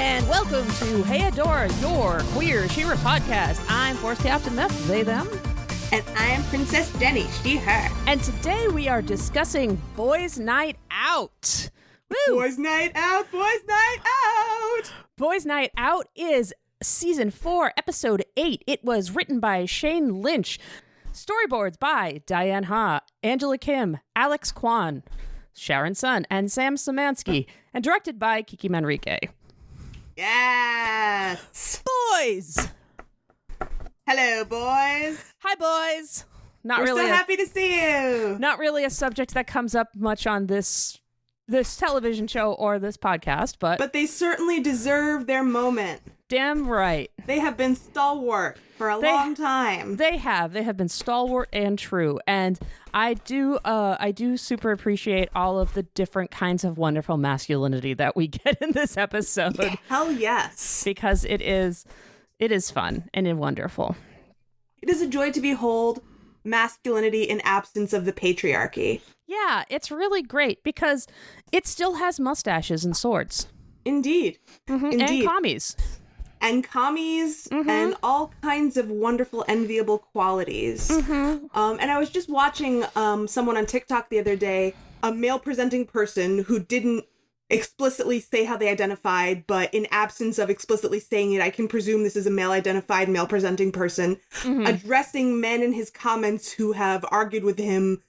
And welcome to Hey Adora, your queer She-Ra podcast. I'm Force Captain Meth, they, them. And I'm Princess Jenny, she, her. And today we are discussing Boys Night Out. Woo! Boys Night Out, Boys Night Out! Boys Night Out is Season 4, Episode 8. It was written by Shane Lynch. Storyboards by Diane Ha, Angela Kim, Alex Kwan, Sharon Sun, and Sam Szymanski. And directed by Kiki Manrique. Yes! Boys! Hello, boys. Hi, boys. We're so happy to see you. Not really a subject that comes up much on this television show or this podcast, but they certainly deserve their moment. Damn right. They have been stalwart for a long time. They have been stalwart and true. And I do super appreciate all of the different kinds of wonderful masculinity that we get in this episode. Yeah, hell yes. Because it is fun and wonderful. It is a joy to behold masculinity in absence of the patriarchy. Yeah, it's really great because it still has mustaches and swords. Indeed. Mm-hmm. Indeed. And commies. And commies, mm-hmm. and all kinds of wonderful, enviable qualities. Mm-hmm. And I was just watching someone on TikTok the other day, a male-presenting person who didn't explicitly say how they identified, but in absence of explicitly saying it, I can presume this is a male-identified, male-presenting person, mm-hmm. addressing men in his comments who have argued with him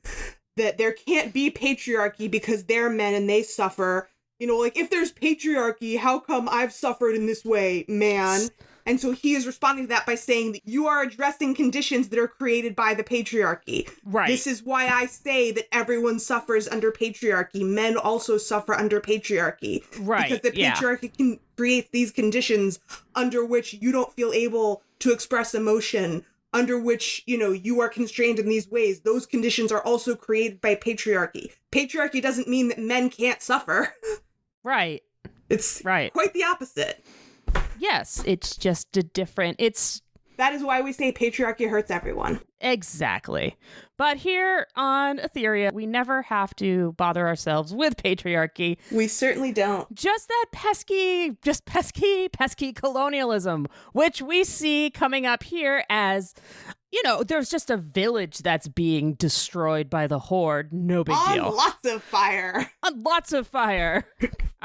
that there can't be patriarchy because they're men and they suffer. You know, like, if there's patriarchy, how come I've suffered in this way, man? And so he is responding to that by saying that you are addressing conditions that are created by the patriarchy. Right. This is why I say that everyone suffers under patriarchy. Men also suffer under patriarchy. Right. Because the patriarchy creates these conditions under which you don't feel able to express emotion, under which, you know, you are constrained in these ways. Those conditions are also created by patriarchy. Patriarchy doesn't mean that men can't suffer. Right. It's right. Quite the opposite. Yes, it's just a different, That is why we say patriarchy hurts everyone. Exactly. But here on Etheria, we never have to bother ourselves with patriarchy. We certainly don't. Just that pesky colonialism, which we see coming up here as, you know, there's just a village that's being destroyed by the Horde. No big deal. On lots of fire. On lots of fire.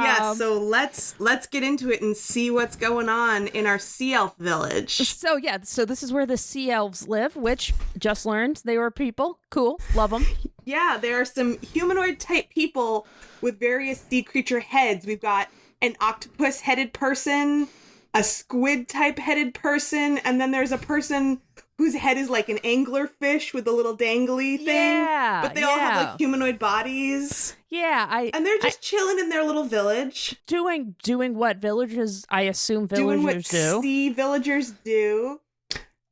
Yeah, so let's get into it and see what's going on in our sea elf village. So this is where the sea elves live, which just learned they were people. Cool. Love them. Yeah, there are some humanoid type people with various sea creature heads. We've got an octopus headed person, a squid type headed person, and then there's a person whose head is like an anglerfish with a little dangly thing. Yeah. But they all have like humanoid bodies. Yeah, and they're just chilling in their little village. Doing what villagers, I assume villagers do. Doing what sea villagers do.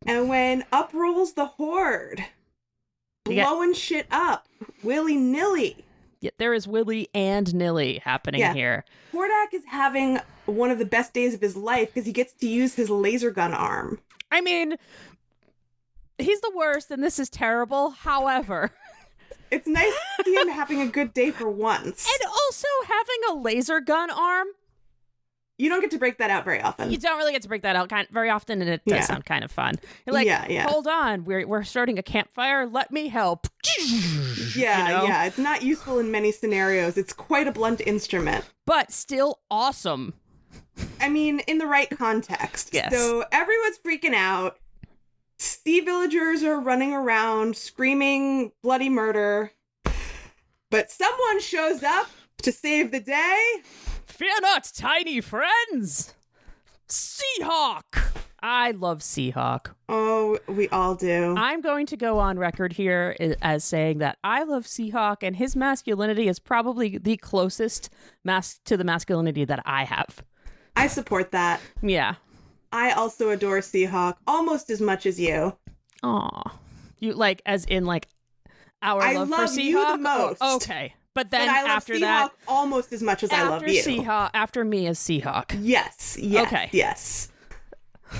And when up rolls the Horde, blowing shit up, willy-nilly. Yeah, there is willy and nilly happening here. Hordak is having one of the best days of his life because he gets to use his laser gun arm. I mean, he's the worst and this is terrible. However, it's nice to see him having a good day for once. And also having a laser gun arm. You don't get to break that out very often. You don't really get to break that out very often, and it does sound kind of fun. You're like, hold on, we're starting a campfire. Let me help. Yeah, you know? Yeah. It's not useful in many scenarios. It's quite a blunt instrument. But still awesome. I mean, in the right context. Yes. So everyone's freaking out. Sea villagers are running around screaming bloody murder. But someone shows up to save the day. Fear not, tiny friends! Seahawk! I love Seahawk. Oh, we all do. I'm going to go on record here as saying that I love Seahawk, and his masculinity is probably the closest to the masculinity that I have. I support that. Yeah. I also adore Seahawk almost as much as you. Aw. You like, as in like our love for Seahawk? I love you the most. Oh, okay. But then I love after Seahawk that, almost as much as I love you. After me is Seahawk. Yes. Okay. Yes.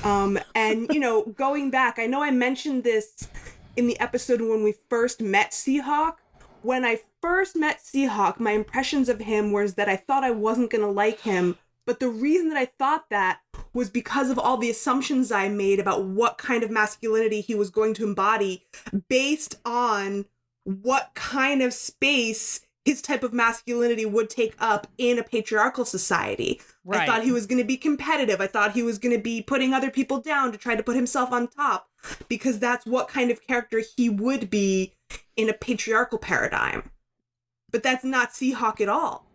And you know, going back, I know I mentioned this in the episode when we first met Seahawk. When I first met Seahawk, my impressions of him was that I thought I wasn't going to like him But the reason that I thought that was because of all the assumptions I made about what kind of masculinity he was going to embody based on what kind of space his type of masculinity would take up in a patriarchal society. Right. I thought he was going to be competitive. I thought he was going to be putting other people down to try to put himself on top, because that's what kind of character he would be in a patriarchal paradigm. But that's not Seahawk at all.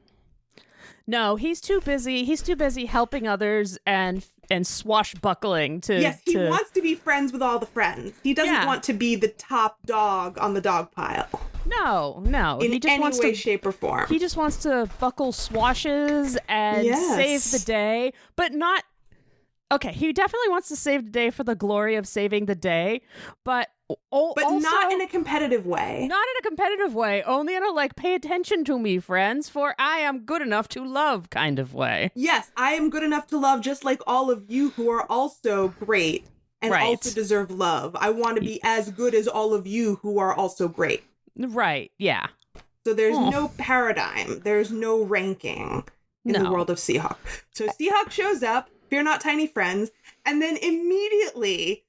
No, he's too busy. He's too busy helping others and swashbuckling to... Yes, he wants to be friends with all the friends. He doesn't want to be the top dog on the dog pile. No. In he just any wants way, to, shape, or form. He just wants to buckle swashes and save the day, but not... Okay, he definitely wants to save the day for the glory of saving the day, but also, not in a competitive way. Not in a competitive way, only in a, like, pay attention to me, friends, for I am good enough to love kind of way. Yes, I am good enough to love, just like all of you who are also great and also deserve love. I want to be as good as all of you who are also great. Right, yeah. So there's no paradigm. There's no ranking in the world of Seahawk. So Seahawk shows up, fear not, tiny friends, and then immediately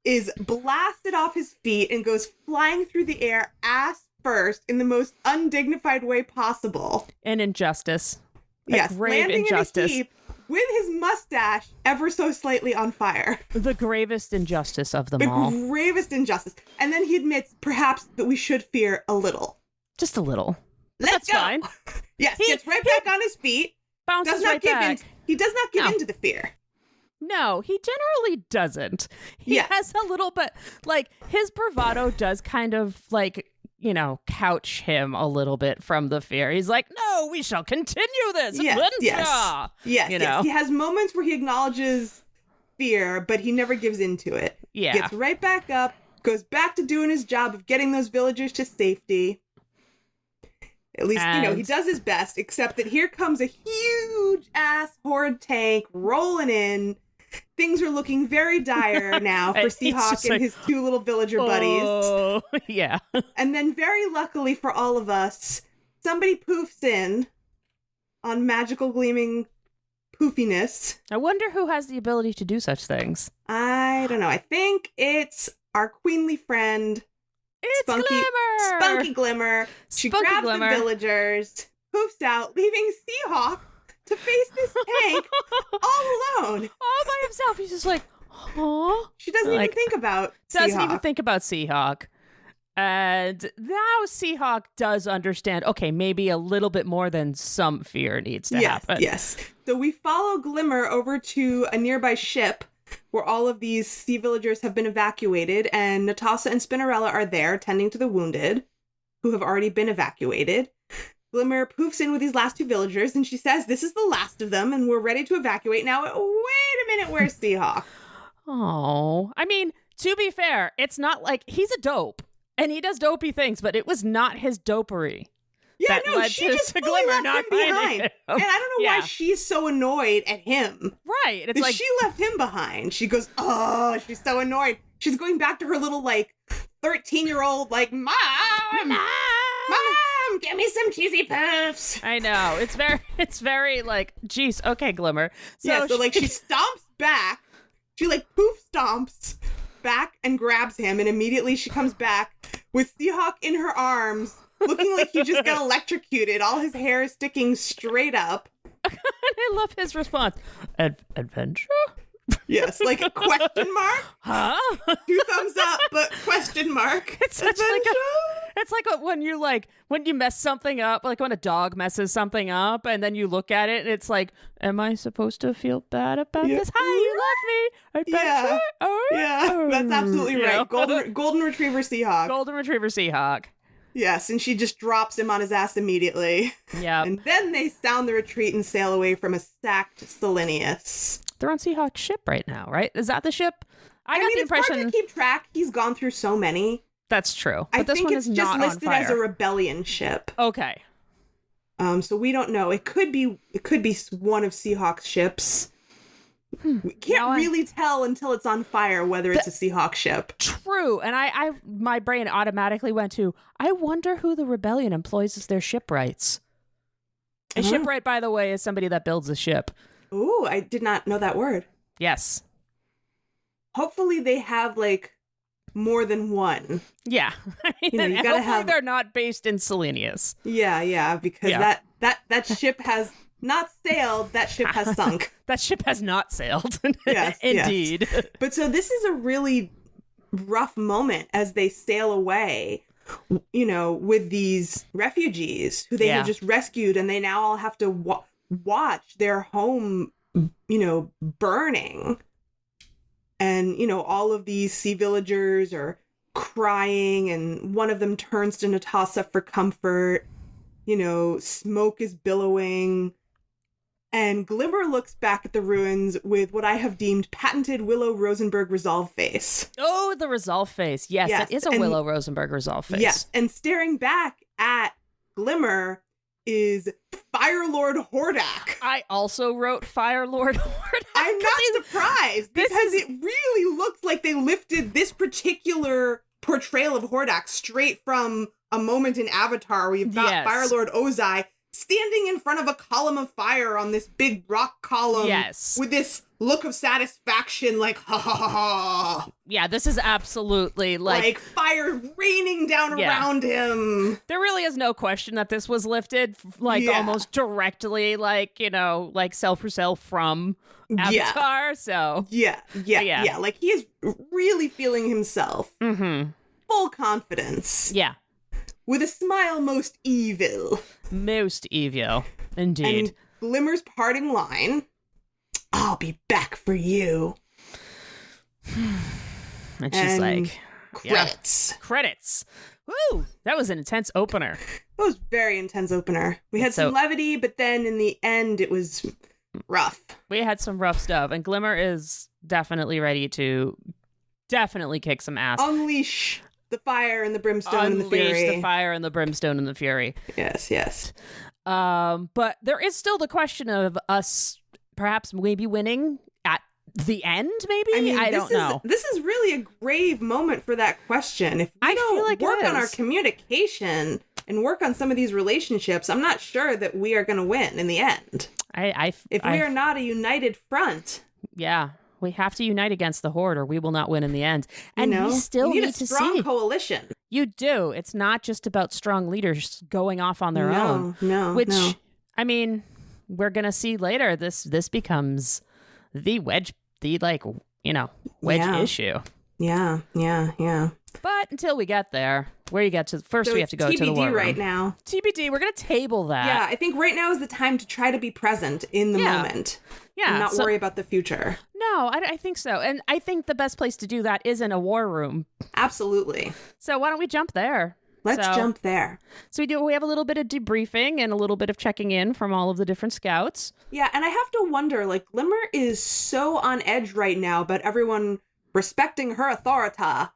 is blasted off his feet and goes flying through the air ass first in the most undignified way possible. An injustice. Yes, grave landing injustice. in a heap with his mustache ever so slightly on fire. The gravest injustice of them all. The gravest injustice. And then he admits perhaps that we should fear a little. Just a little. Let's go. Fine. Yes, gets right back on his feet. Bounces right back. He does not give in to the fear. No, he generally doesn't. He has a little bit, like, his bravado does kind of, like, you know, couch him a little bit from the fear. He's like, no, we shall continue this adventure. Yes. You know? He has moments where he acknowledges fear, but he never gives into it. Yeah. Gets right back up, goes back to doing his job of getting those villagers to safety. At least, you know, he does his best, except that here comes a huge-ass horde tank rolling in. Things are looking very dire now for Seahawk and his two little villager buddies. Oh, yeah. And then, very luckily for all of us, somebody poofs in on magical gleaming poofiness. I wonder who has the ability to do such things. I don't know. I think it's our queenly friend... It's Glimmer! Spunky Glimmer. She grabs the villagers, poofs out, leaving Seahawk to face this tank all alone. All by himself. He's just like, huh? She doesn't even think about Seahawk. And now Seahawk does understand, okay, maybe a little bit more than some fear needs to happen. Yes. So we follow Glimmer over to a nearby ship where all of these sea villagers have been evacuated, and Natasha and Spinnerella are there tending to the wounded, who have already been evacuated. Glimmer poofs in with these last two villagers, and she says, this is the last of them, and we're ready to evacuate. Now, wait a minute, where's Seahawk? Oh, I mean, to be fair, it's not like he's a dope, and he does dopey things, but it was not his dopery. Yeah, no, she just fully Glimmer left him behind. Him. And I don't know why she's so annoyed at him. Right. It's like she left him behind. She goes, oh, she's so annoyed. She's going back to her little, like, 13-year-old, like, Mom, give me some cheesy puffs. I know. It's very like, geez, okay, Glimmer. So like, she stomps back. She, like, poof stomps back and grabs him, and immediately she comes back with Seahawk in her arms, looking like he just got electrocuted. All his hair is sticking straight up. I love his response. Adventure? Yes, like a question mark. Huh? 2 thumbs up, but question mark. It's such like when you mess something up, like when a dog messes something up, and then you look at it, and it's like, am I supposed to feel bad about this? Hi, you love me. Adventure? Yeah, that's absolutely right. Golden Retriever Seahawk. Golden Retriever Seahawk. Yes, and she just drops him on his ass immediately. Yeah. And then they sound the retreat and sail away from a sacked Selenius. They're on Seahawk's ship right now, right? Is that the ship? I got the impression... it's hard to keep track. He's gone through so many. That's true. But I this think one it's is just not listed on fire. as a rebellion ship. Okay. So we don't know. It could be one of Seahawk's ships. We can't really tell until it's on fire whether it's a Seahawk ship. True. And my brain automatically went to, I wonder who the rebellion employs as their shipwrights. A shipwright, by the way, is somebody that builds a ship. Ooh, I did not know that word. Yes. Hopefully they have, like, more than one. Yeah. I mean, You know, you gotta hopefully have- they're not based in Selenius. Yeah, because Yeah. that ship has not sailed, that ship has sunk. That ship has not sailed. Yes, Indeed. yes. But so this is a really rough moment as they sail away, you know, with these refugees who they have just rescued, and they now all have to watch their home, you know, burning. And, you know, all of these sea villagers are crying, and one of them turns to Natasha for comfort. You know, smoke is billowing. And Glimmer looks back at the ruins with what I have deemed patented Willow Rosenberg resolve face. Oh, the resolve face. Yes, Yes, it is a and- Willow Rosenberg resolve face. Yes, and staring back at Glimmer is Fire Lord Hordak. I also wrote Fire Lord Hordak. I'm not surprised, this because it really looks like they lifted this particular portrayal of Hordak straight from a moment in Avatar where you've got Yes. Fire Lord Ozai standing in front of a column of fire on this big rock column Yes. with this look of satisfaction, like, ha ha ha ha. Yeah, this is absolutely Like fire raining down Yeah. around him. there really is no question that this was lifted, like, Yeah. almost directly, like, you know, like, cell for cell from Avatar, so. Yeah. Like, he is really feeling himself. Mm-hmm. Full confidence. Yeah. With a smile most evil. Most evil. Indeed. And Glimmer's parting line, I'll be back for you. And she's and like, yeah. Credits. Woo! That was an intense opener. It was a very intense opener. We had So- some levity, but then in the end, it was rough. We had some rough stuff, and Glimmer is definitely ready to definitely kick some ass. Unleash the fire and the brimstone and the Unleash fury. the fire and the brimstone and the fury. Yes. But there is still the question of us perhaps maybe winning at the end, maybe? I don't know. This is really a grave moment for that question. If we I don't feel like it work on our is. communication and work on some of these relationships, I'm not sure that we are going to win in the end. If we are not a united front, yeah, we have to unite against the Horde or we will not win in the end. And you know, we still you need need a to strong see. coalition. You do. It's not just about strong leaders going off on their own. No, Which, no. I mean, we're going to see later. This becomes the wedge, wedge Yeah. issue. Yeah. But until we get there, where you get to, first So we have to go TBD to the war room. right now. TBD, we're going to table that. Yeah, I think right now is the time to try to be present in the Yeah. moment. Yeah, And not so- worry about the future. No, I think so. And I think the best place to do that is in a war room. Absolutely. So why don't we jump there? Let's So- jump there. So we have a little bit of debriefing and a little bit of checking in from all of the different scouts. Yeah, and I have to wonder, like, Glimmer is so on edge right now about everyone respecting her authority.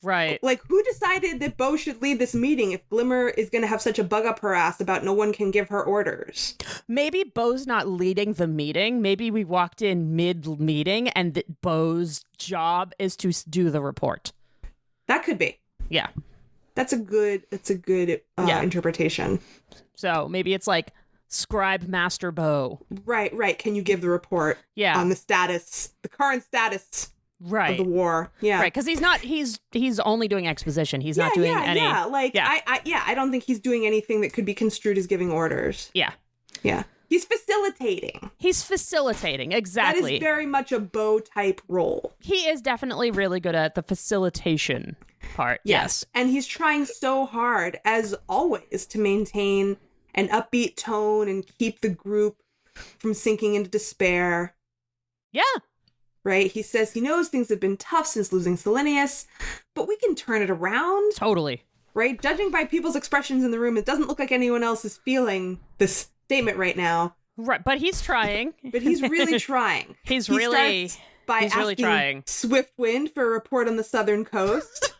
Right. Like, who decided that Bo should lead this meeting if Glimmer is going to have such a bug up her ass about no one can give her orders? Maybe Bo's not leading the meeting. Maybe we walked in mid-meeting and that Bo's job is to do the report. That could be. Yeah. That's a good Yeah. interpretation. So maybe it's like Scribe Master Bo. Right. Can you give the report Yeah. on the current status Right. of the war? Yeah. Right, because he's only doing exposition. He's not doing any. Yeah, like, Yeah. I don't think he's doing anything that could be construed as giving orders. Yeah. Yeah. He's facilitating. He's facilitating, That exactly. is very much a Bo type role. He is definitely really good at the facilitation part. Yes. And he's trying so hard, as always, to maintain an upbeat tone and keep the group from sinking into despair. Yeah. Right? He says he knows things have been tough since losing Selenius, but we can turn it around. Totally. Right? Judging by people's expressions in the room, it doesn't look like anyone else is feeling this statement right now. Right, but he's trying. But he's really trying. He's He really starts by he's really asking trying. Swiftwind for a report on the southern coast.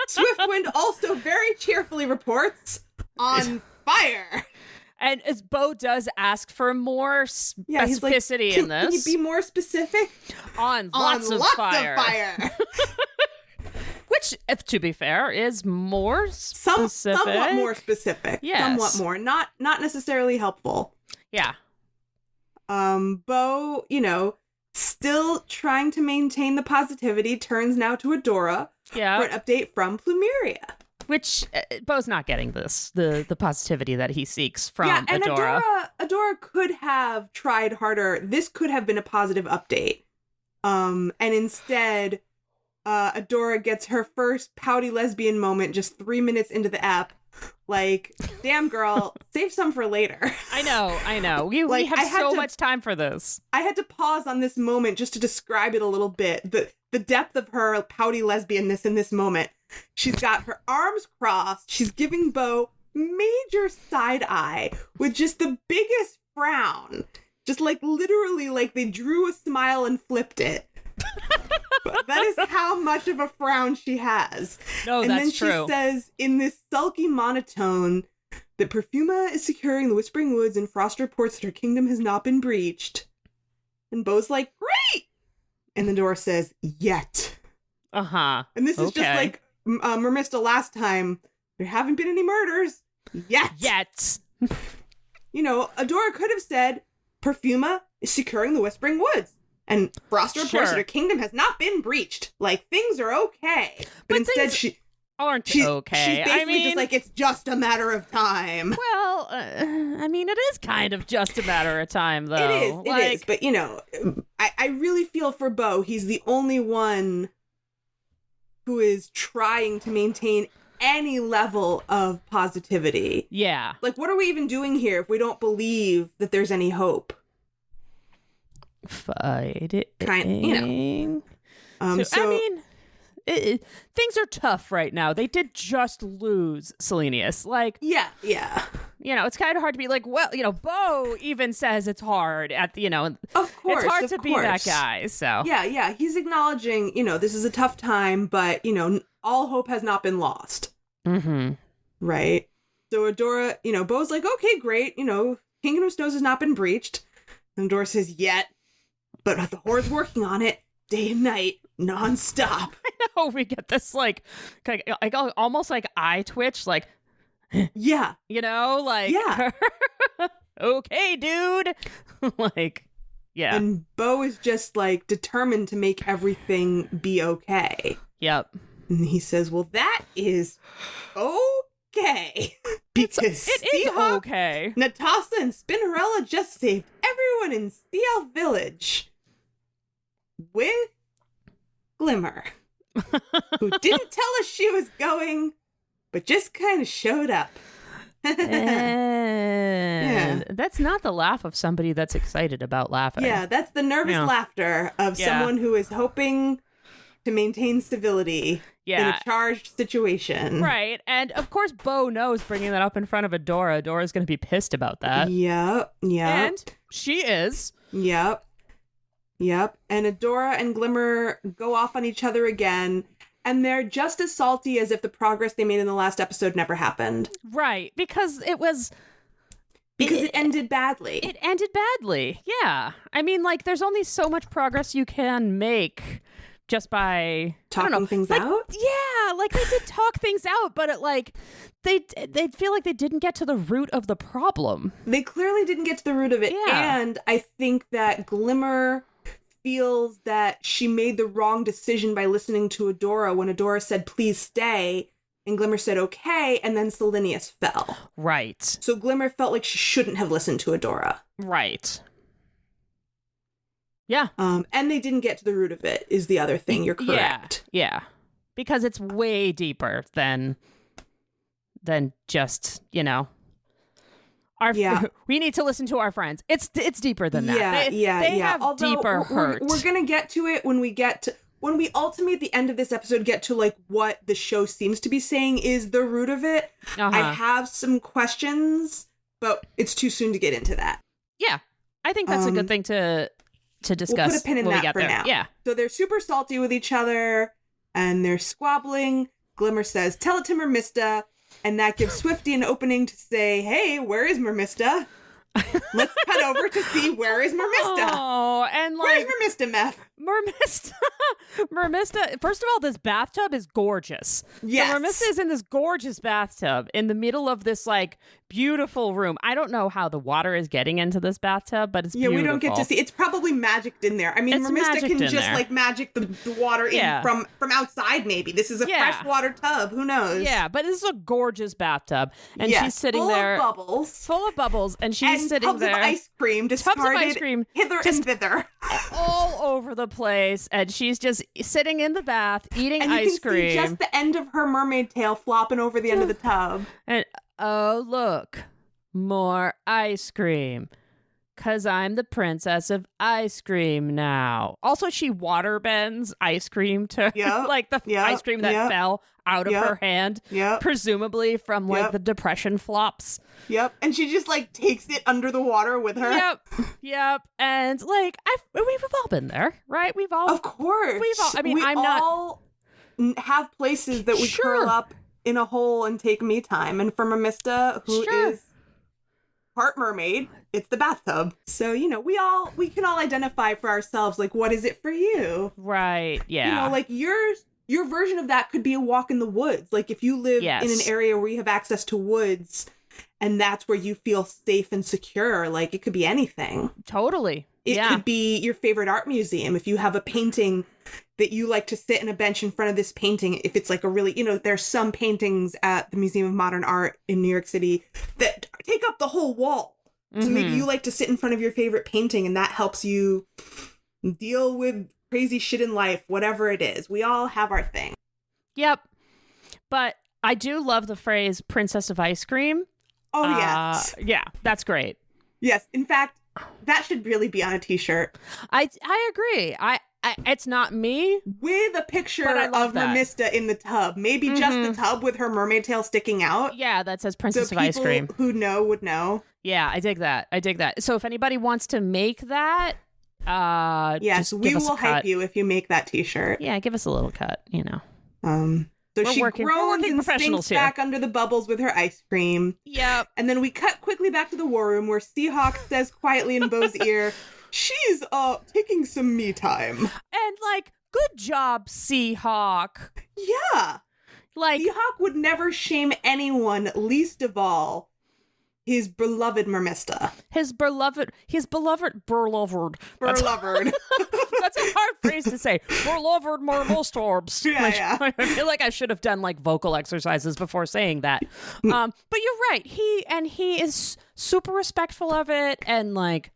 Swiftwind also very cheerfully reports on fire. And as Bo does ask for more Yeah, he's like, specificity in Can this. you be more specific? on On lots of fire. Which, if to be fair, is more specific. Somewhat more specific. Yes. Somewhat more. Not necessarily helpful. Yeah. Bo, still trying to maintain the positivity, turns now to Adora for an update from Plumeria. Which, Bo's not getting this, the positivity that he seeks from Adora. Adora could have tried harder. This could have been a positive update. And instead, Adora gets her first pouty lesbian moment just 3 minutes into the app. Like, damn girl, save some for later. I know. We have so much time for this. I had to pause on this moment just to describe it a little bit. The depth of her pouty lesbianness in this moment. She's got her arms crossed. She's giving Bo major side eye with just the biggest frown. Just like literally like they drew a smile and flipped it. But that is how much of a frown she has. No, and that's true. And then she says in this sulky monotone that Perfuma is securing the Whispering Woods and Frost reports that her kingdom has not been breached. And Bo's like, great! And the door says, yet. Uh-huh. And this is just like Mermista last time. There haven't been any murders. Yet. Adora could have said, Perfuma is securing the Whispering Woods. And Frost reports that her kingdom has not been breached. Like, things are okay. But instead, she aren't okay. She's basically just like, it's just a matter of time. Well, it is kind of just a matter of time, though. It is. But, I really feel for Bo. He's the only one who is trying to maintain any level of positivity. Yeah. Like, what are we even doing here if we don't believe that there's any hope? Fighting. Things are tough right now. They did just lose Selenius. Like, yeah. It's kind of hard to be like, well, Bo even says it's hard at the, of course, it's hard to be that guy. So yeah, he's acknowledging, this is a tough time, but all hope has not been lost. Mm-hmm. Right. So Adora, Bo's like, okay, great. Kingdom of Snows has not been breached. And Adora says, yet. But the Horde's working on it day and night, nonstop. I know, we get this like almost like eye twitch, like, yeah, yeah. Okay, dude. Like, yeah. And Bo is just like determined to make everything be okay. Yep. And he says, well, that is okay. Because it is okay. Natasa and Spinnerella just saved everyone in CL Village. With Glimmer, who didn't tell us she was going, but just kind of showed up. Yeah. That's not the laugh of somebody that's excited about laughing. Yeah, that's the nervous laughter of someone who is hoping to maintain civility in a charged situation. Right. And of course, Bo knows bringing that up in front of Adora. Adora's going to be pissed about that. Yep. And she is. Yep. And Adora and Glimmer go off on each other again. And they're just as salty as if the progress they made in the last episode never happened. Right. Because it ended badly. It ended badly. Yeah. There's only so much progress you can make just by talking things out. Yeah, they did talk things out, but they feel like they didn't get to the root of the problem. They clearly didn't get to the root of it. Yeah. And I think that Glimmer feels that she made the wrong decision by listening to Adora when Adora said, please stay. And Glimmer said, okay. And then Selenius fell. Right. So Glimmer felt like she shouldn't have listened to Adora. Right. Yeah. And they didn't get to the root of it is the other thing. You're correct. Yeah. Because it's way deeper than just, we need to listen to our friends. It's deeper than that. They have deeper hurt. We're going to get to it when we ultimately at the end of this episode get to what the show seems to be saying is the root of it. Uh-huh. I have some questions, but it's too soon to get into that. Yeah. I think that's a good thing to discuss. We'll put a pin in that for now. Yeah. So they're super salty with each other and they're squabbling. Glimmer says, tell it to Mermista. And that gives Swifty an opening to say, hey, where is Mermista? Let's cut over to see where is Mermista. Oh, and where's Mermista, Meph? Mermista, Mermista, first of all, this bathtub is gorgeous. Yes. So Mermista is in this gorgeous bathtub in the middle of this, like, beautiful room. I don't know how the water is getting into this bathtub, but it's beautiful. We don't get to see. It's probably magicked in there. I mean, It's Mermista magicked can in just, there. like, magic the water in from outside, maybe. This is a freshwater tub. Who knows? Yeah, but this is a gorgeous bathtub. And she's sitting full there. Full of bubbles. And she's sitting tubs there. of ice cream discarded hither and thither. all over the place, and she's just sitting in the bath eating and ice cream. See just the end of her mermaid tail flopping over the end of the tub. And oh, look, more ice cream. 'Cause I'm the princess of ice cream now. Also, she water bends ice cream to like the ice cream that fell out of her hand, presumably from like the depression flops. Yep. And she just like takes it under the water with her. Yep. And like we've all been there, right? We've all, of course. I'm all have places that we curl up in a hole and take me time. And for Mermista, who is part mermaid, it's the bathtub. So, you know, we can all identify for ourselves, like, what is it for you? Right. Yeah. You know, like your version of that could be a walk in the woods. Like if you live in an area where you have access to woods and that's where you feel safe and secure, like it could be anything. Totally. It could be your favorite art museum. If you have a painting that you like to sit in a bench in front of this painting, if it's like a really, you know, there's some paintings at the Museum of Modern Art in New York City that take up the whole wall. So maybe you like to sit in front of your favorite painting and that helps you deal with crazy shit in life, whatever it is. We all have our thing. Yep. But I do love the phrase princess of ice cream. Oh, yes. Yeah, that's great. Yes. In fact, that should really be on a t-shirt. I agree. I it's not me. With a picture of Mermista in the tub. Maybe just the tub with her mermaid tail sticking out. Yeah, that says princess so of ice cream. Who know would know. Yeah, I dig that. So if anybody wants to make that, yes, we will hype you if you make that t-shirt. Yeah, give us a little cut, you know. So she groans and sinks back under the bubbles with her ice cream. Yep. And then we cut quickly back to the war room where Seahawk says quietly in Beau's ear, she's taking some me time. And like, good job, Seahawk. Yeah. Like Seahawk would never shame anyone, least of all his beloved Mermista. His beloved. That's a hard phrase to say. Beloved Mermista. Yeah. I feel like I should have done like vocal exercises before saying that. But you're right. He is super respectful of it, and like,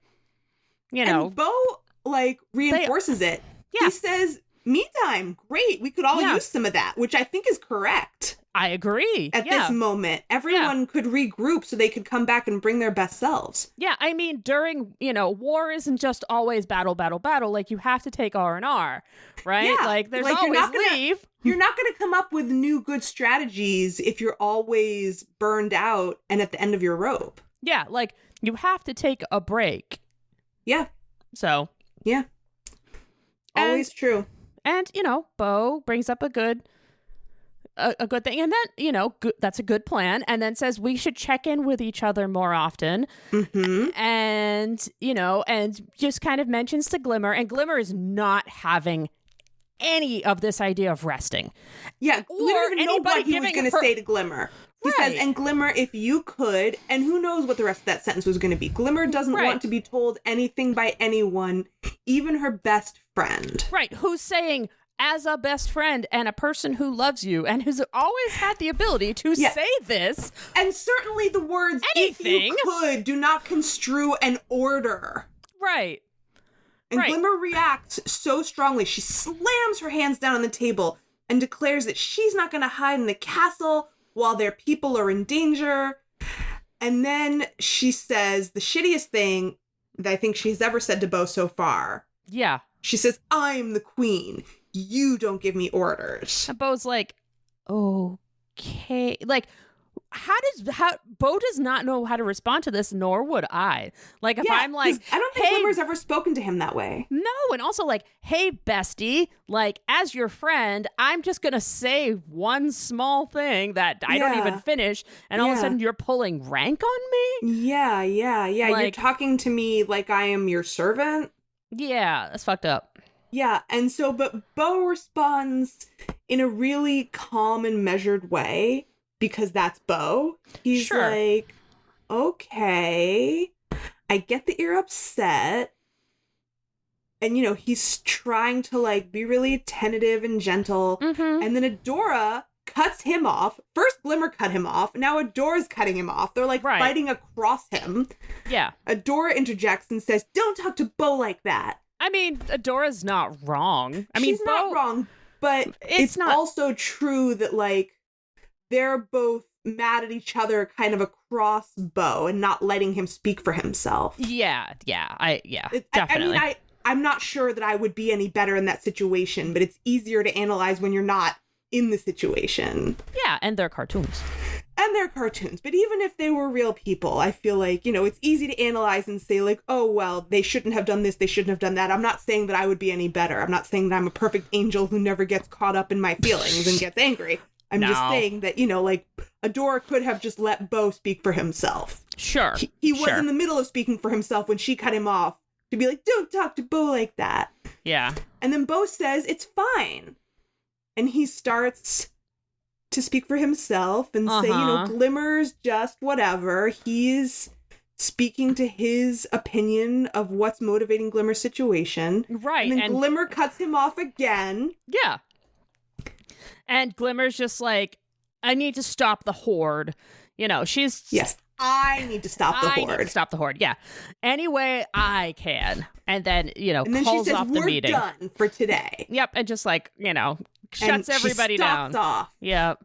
you know, and Beau like reinforces it. Yeah. He says, "Me time, great. We could all use some of that," which I think is correct. I agree. At this moment, everyone could regroup so they could come back and bring their best selves. Yeah, I mean, during, you know, war isn't just always battle. Like, you have to take R&R, right? Yeah. Like, there's always leave. You're not going to come up with new good strategies if you're always burned out and at the end of your rope. Yeah, like, you have to take a break. Yeah. So. Yeah. Always true. And, you know, Beau brings up a good thing, and then, you know, that's a good plan, and then says we should check in with each other more often, and, you know, and just kind of mentions to Glimmer, and Glimmer is not having any of this idea of resting. Yeah, we don't even know what he was going to say to Glimmer. He says, and Glimmer, if you could, and who knows what the rest of that sentence was going to be. Glimmer doesn't want to be told anything by anyone, even her best friend. Right, who's saying, as a best friend and a person who loves you and who's always had the ability to say this. And certainly the words, anything. If you could, do not construe an order. Right. And Glimmer reacts so strongly. She slams her hands down on the table and declares that she's not going to hide in the castle while their people are in danger. And then she says the shittiest thing that I think she's ever said to Beau so far. Yeah. She says, I'm the queen. You don't give me orders. And Beau's like, okay. Like, Beau does not know how to respond to this, nor would I. Like, if I'm like, I don't think Glimmer's ever spoken to him that way. No, and also like, hey, bestie, like, as your friend, I'm just gonna say one small thing that I don't even finish, and all of a sudden you're pulling rank on me? Yeah. Like, you're talking to me like I am your servant? Yeah, that's fucked up. Yeah, and so, but Bo responds in a really calm and measured way because that's Bo. He's Sure. like, okay, I get that you're upset. And, you know, he's trying to, like, be really tentative and gentle. Mm-hmm. And then Adora cuts him off. First, Glimmer cut him off. Now Adora's cutting him off. They're, like, fighting across him. Yeah. Adora interjects and says, don't talk to Bo like that. I mean, Adora's not wrong. She's not wrong, but it's not also true that, like, they're both mad at each other kind of across Bo and not letting him speak for himself. Yeah, definitely. I mean, I'm not sure that I would be any better in that situation, but it's easier to analyze when you're not in the situation. Yeah, and they're cartoons. And they're cartoons. But even if they were real people, I feel like, you know, it's easy to analyze and say, like, oh, well, they shouldn't have done this, they shouldn't have done that. I'm not saying that I would be any better. I'm not saying that I'm a perfect angel who never gets caught up in my feelings and gets angry. I'm just saying that, you know, like, Adora could have just let Bo speak for himself. Sure. He was in the middle of speaking for himself when she cut him off to be like, don't talk to Bo like that. Yeah. And then Bo says, it's fine. And he starts to speak for himself and say, you know, Glimmer's just whatever. He's speaking to his opinion of what's motivating Glimmer's situation. Right. And then Glimmer cuts him off again. Yeah. And Glimmer's just like, I need to stop the horde. You know, she's... Yes, I need to stop the horde. I need to stop the horde, yeah. Any way I can. And then, you know, and then calls she says, off the we're meeting. done for today. Yep, and just like, you know, shuts everybody down. Off. Yep.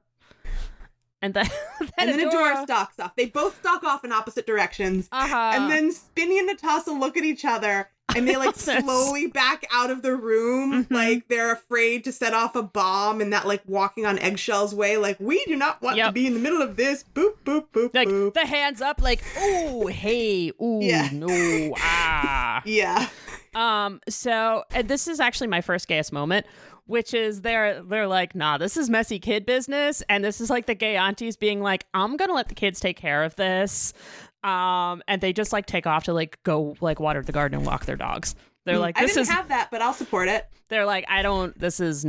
And then, then Adora stalks off. They both stalk off in opposite directions. And then Spinny and Natasha look at each other and they like slowly back out of the room. Like they're afraid to set off a bomb and that like walking on eggshells way. Like, we do not want to be in the middle of this. Boop, boop, boop, like, boop. The hands up like, ooh, hey, ooh, no, ah. Yeah. So this is actually my first gayest moment, which is they're like, nah, this is messy kid business. And this is like the gay aunties being like, I'm going to let the kids take care of this. And they just like take off to like go like water the garden and walk their dogs. They're like, I didn't have that, but I'll support it. They're like, this is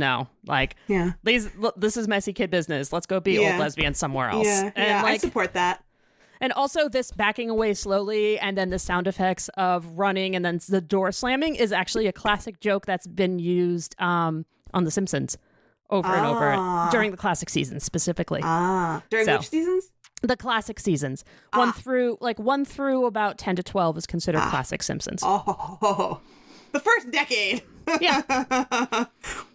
messy kid business. Let's go be old lesbians somewhere else. Yeah, and I support that. And also this backing away slowly and then the sound effects of running and then the door slamming is actually a classic joke that's been used on The Simpsons over and over during the classic seasons specifically. During which seasons? The classic seasons. One through about 10 to 12 is considered classic Simpsons. Oh, the first decade. Yeah.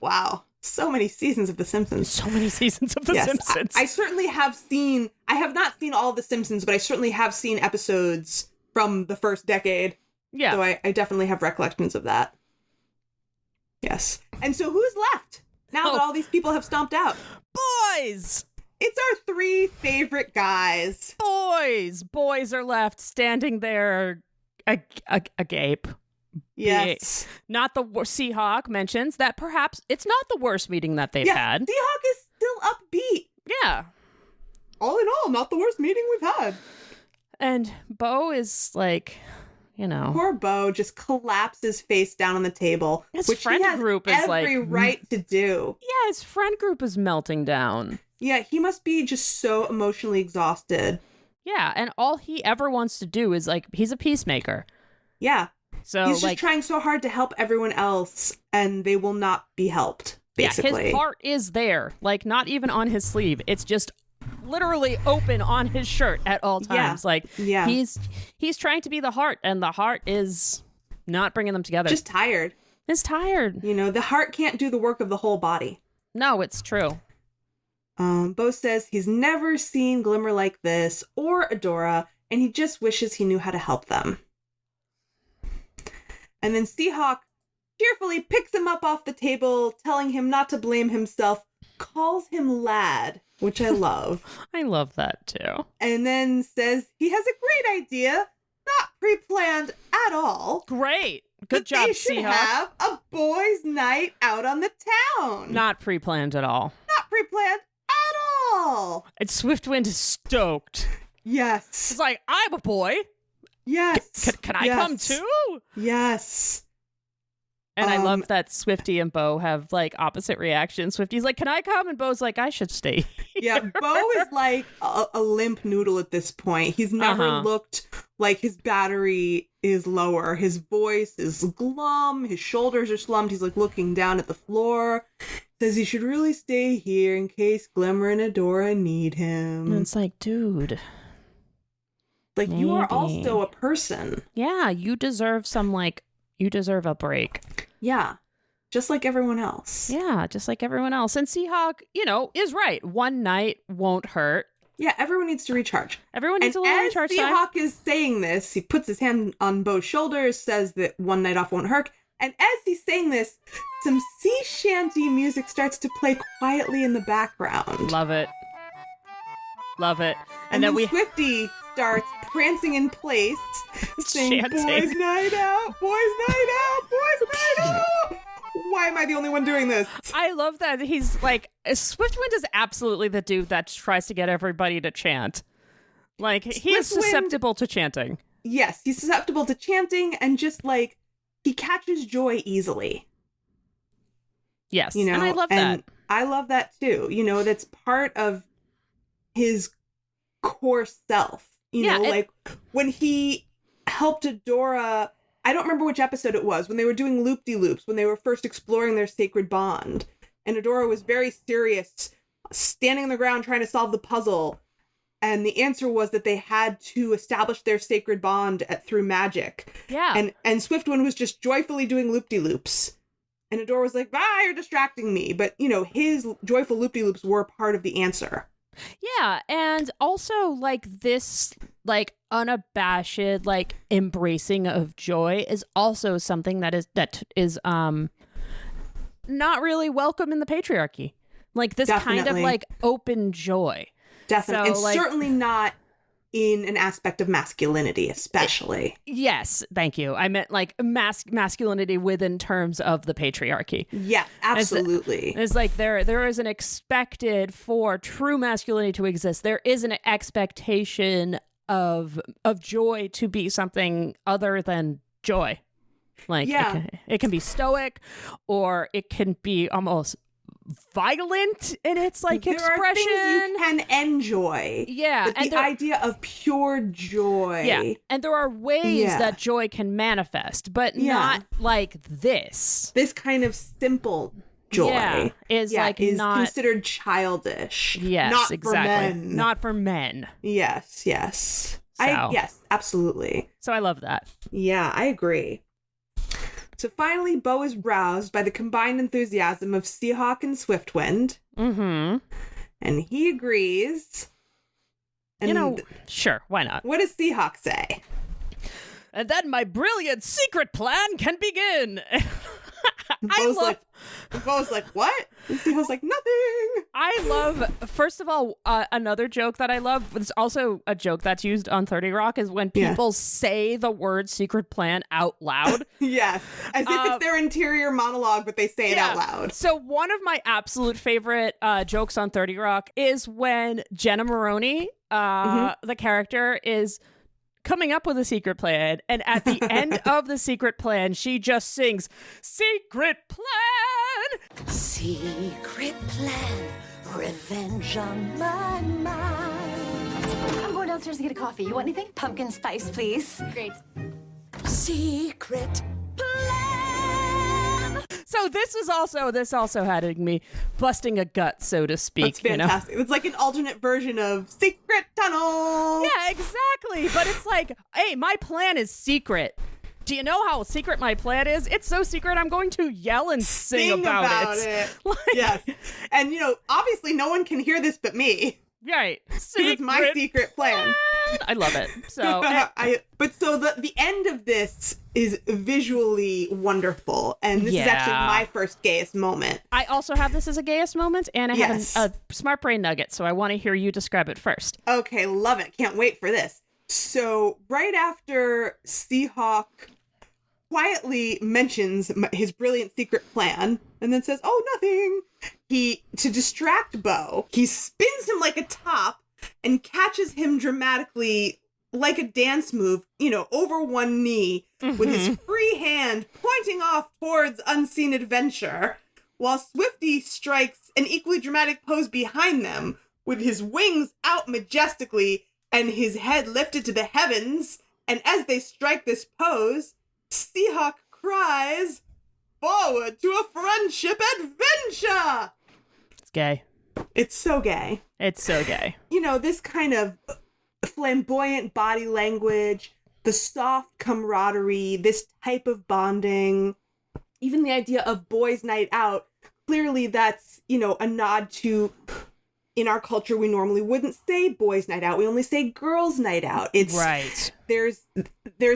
Wow. So many seasons of The Simpsons. Simpsons. I certainly have seen, I have not seen all of The Simpsons, but I certainly have seen episodes from the first decade. Yeah. So I definitely have recollections of that. Yes. And so who's left now that all these people have stomped out? Boys! It's our three favorite guys. Boys are left standing there agape. Yes. Not the worst. Seahawk mentions that perhaps it's not the worst meeting that they've had. Seahawk is still upbeat. Yeah. All in all, not the worst meeting we've had. And Bo is like, you know. Poor Bo just collapses face down on the table. His which friend he has group is every right to do. Yeah, his friend group is melting down. Yeah, he must be just so emotionally exhausted. Yeah, and all he ever wants to do is like, he's a peacemaker. Yeah. So he's just trying so hard to help everyone else, and they will not be helped, basically. Yeah, his heart is there. Like, not even on his sleeve. It's just literally open on his shirt at all times. He's trying to be the heart, and the heart is not bringing them together. Just tired. It's tired. You know, the heart can't do the work of the whole body. No, it's true. Bo says he's never seen Glimmer like this, or Adora, and he just wishes he knew how to help them. And then Seahawk cheerfully picks him up off the table, telling him not to blame himself, calls him lad, which I love. I love that too. And then says he has a great idea, not pre-planned at all. Great. Good job, Seahawk. They should have a boys' night out on the town. Not pre-planned at all. Not pre-planned at all. And Swiftwind is stoked. Yes. It's like, I'm a boy. Yes. Can I come too? Yes. And I love that Swifty and Bo have like opposite reactions. Swifty's like, "Can I come?" And Bo's like, "I should stay." Yeah, Bo is like a limp noodle at this point. He's never looked like his battery is lower. His voice is glum. His shoulders are slumped. He's like looking down at the floor. Says he should really stay here in case Glimmer and Adora need him. And it's like, dude. Like, you are also a person. Yeah, you deserve you deserve a break. Yeah, just like everyone else. Yeah, just like everyone else. And Seahawk, is right. One night won't hurt. Yeah, everyone needs to recharge. Everyone needs a little recharge time. Seahawk is saying this, he puts his hand on Bo's shoulders, says that one night off won't hurt. And as he's saying this, some sea shanty music starts to play quietly in the background. Love it. Love it. And then Swifty starts prancing in place, saying, Chanting. "Boys night out, boys night out, boys night out." Why am I the only one doing this? I love that he's like, Swiftwind is absolutely the dude that tries to get everybody to chant. Like, he is susceptible to chanting. Yes, he's susceptible to chanting, and just like, he catches joy easily. Yes, and I love that. I love that too. That's part of his core self. Like when he helped Adora, I don't remember which episode it was, when they were doing loop-de-loops, when they were first exploring their sacred bond. And Adora was very serious, standing on the ground trying to solve the puzzle. And the answer was that they had to establish their sacred bond through magic. Yeah. And Swiftwind was just joyfully doing loop-de-loops. And Adora was like, you're distracting me. But, his joyful loop-de-loops were part of the answer. Yeah, and also like this like unabashed like embracing of joy is also something that is not really welcome in the patriarchy. Like this kind of like open joy. Definitely. So, and certainly not in an aspect of masculinity, especially. Yes, thank you. I meant like masculinity within terms of the patriarchy. Yeah, absolutely. It's like there is an expected for true masculinity to exist. There is an expectation of joy to be something other than joy. Like it can be stoic, or it can be almost violent in its like expression. There are things you can enjoy. Yeah, but the idea of pure joy. Yeah, and there are ways that joy can manifest, but not like this. This kind of simple joy is not considered childish. Yes, not exactly. For men. Not for men. Yes. Yes, absolutely. So I love that. Yeah, I agree. So finally, Bo is roused by the combined enthusiasm of Seahawk and Swiftwind. Mm-hmm. And he agrees. And sure, why not? What does Seahawk say? And then my brilliant secret plan can begin. Bo's like, what? And Seahawk's like, nothing. I love, first of all, another joke that I love, it's also a joke that's used on 30 Rock, is when people say the word secret plan out loud. Yes. As if it's their interior monologue, but they say it out loud. So one of my absolute favorite jokes on 30 Rock is when Jenna Maroney, the character, is coming up with a secret plan, and at the end of the secret plan, she just sings, "Secret plan! Secret plan, revenge on my mind." I'm going downstairs to get a coffee. You want anything? Pumpkin spice, please. Great. Secret plan. So this also had me busting a gut, so to speak. That's fantastic. It's like an alternate version of Secret Tunnel. Yeah, exactly. But it's like, hey, my plan is secret. Do you know how secret my plan is? It's so secret, I'm going to yell and sing about it. Like, yes. And, obviously no one can hear this but me. Right. It's my secret plan. I love it. So, the end of this is visually wonderful, and this is actually my first gayest moment. I also have this as a gayest moment, and I have a smart brain nugget, so I want to hear you describe it first. Okay, love it. Can't wait for this. So right after Seahawk quietly mentions his brilliant secret plan and then says, "Oh, nothing," to distract Bo, he spins him like a top and catches him dramatically like a dance move, over one knee, with his free hand pointing off towards unseen adventure, while Swifty strikes an equally dramatic pose behind them, with his wings out majestically and his head lifted to the heavens. And as they strike this pose, Seahawk cries, "Forward to a friendship adventure!" It's gay. It's so gay. It's so gay. This kind of flamboyant body language, the soft camaraderie, this type of bonding, even the idea of boys' night out, clearly that's, a nod to, in our culture, we normally wouldn't say boys' night out. We only say girls' night out. It's right. There's